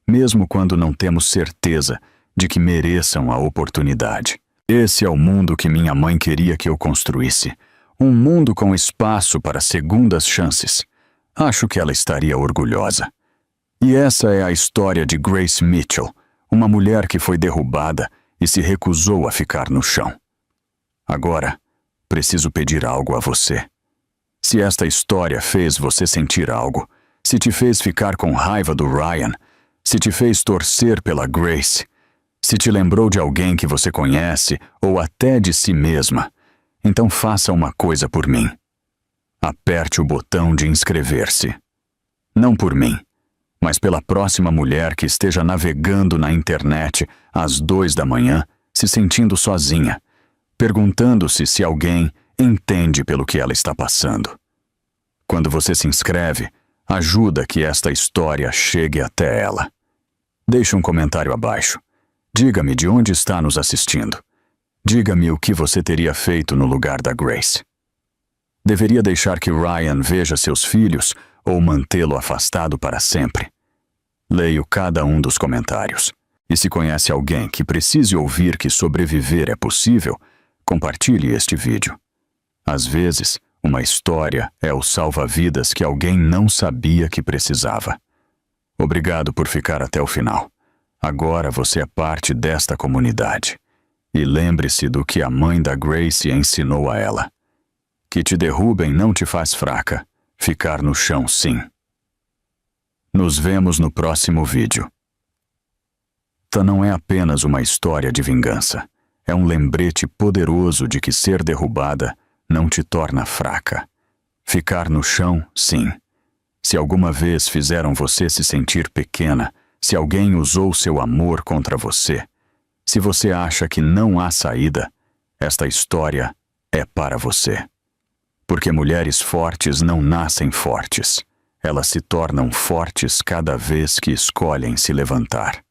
mesmo quando não temos certeza de que mereçam a oportunidade. Esse é o mundo que minha mãe queria que eu construísse. Um mundo com espaço para segundas chances. Acho que ela estaria orgulhosa. E essa é a história de Grace Mitchell, uma mulher que foi derrubada e se recusou a ficar no chão. Agora, preciso pedir algo a você. Se esta história fez você sentir algo, se te fez ficar com raiva do Ryan, se te fez torcer pela Grace, se te lembrou de alguém que você conhece ou até de si mesma, então faça uma coisa por mim. Aperte o botão de inscrever-se. Não por mim, mas pela próxima mulher que esteja navegando na internet às 2 da manhã, se sentindo sozinha, perguntando-se se alguém entende pelo que ela está passando. Quando você se inscreve, ajuda que esta história chegue até ela. Deixe um comentário abaixo. Diga-me de onde está nos assistindo. Diga-me o que você teria feito no lugar da Grace. Deveria deixar que Ryan veja seus filhos ou mantê-lo afastado para sempre? Leio cada um dos comentários. E se conhece alguém que precise ouvir que sobreviver é possível, compartilhe este vídeo. Às vezes, uma história é o salva-vidas que alguém não sabia que precisava. Obrigado por ficar até o final. Agora você é parte desta comunidade. E lembre-se do que a mãe da Grace ensinou a ela. Que te derrubem não te faz fraca. Ficar no chão, sim. Nos vemos no próximo vídeo. Esta não é apenas uma história de vingança. É um lembrete poderoso de que ser derrubada não te torna fraca. Ficar no chão, sim. Se alguma vez fizeram você se sentir pequena, se alguém usou seu amor contra você, se você acha que não há saída, esta história é para você. Porque mulheres fortes não nascem fortes. Elas se tornam fortes cada vez que escolhem se levantar.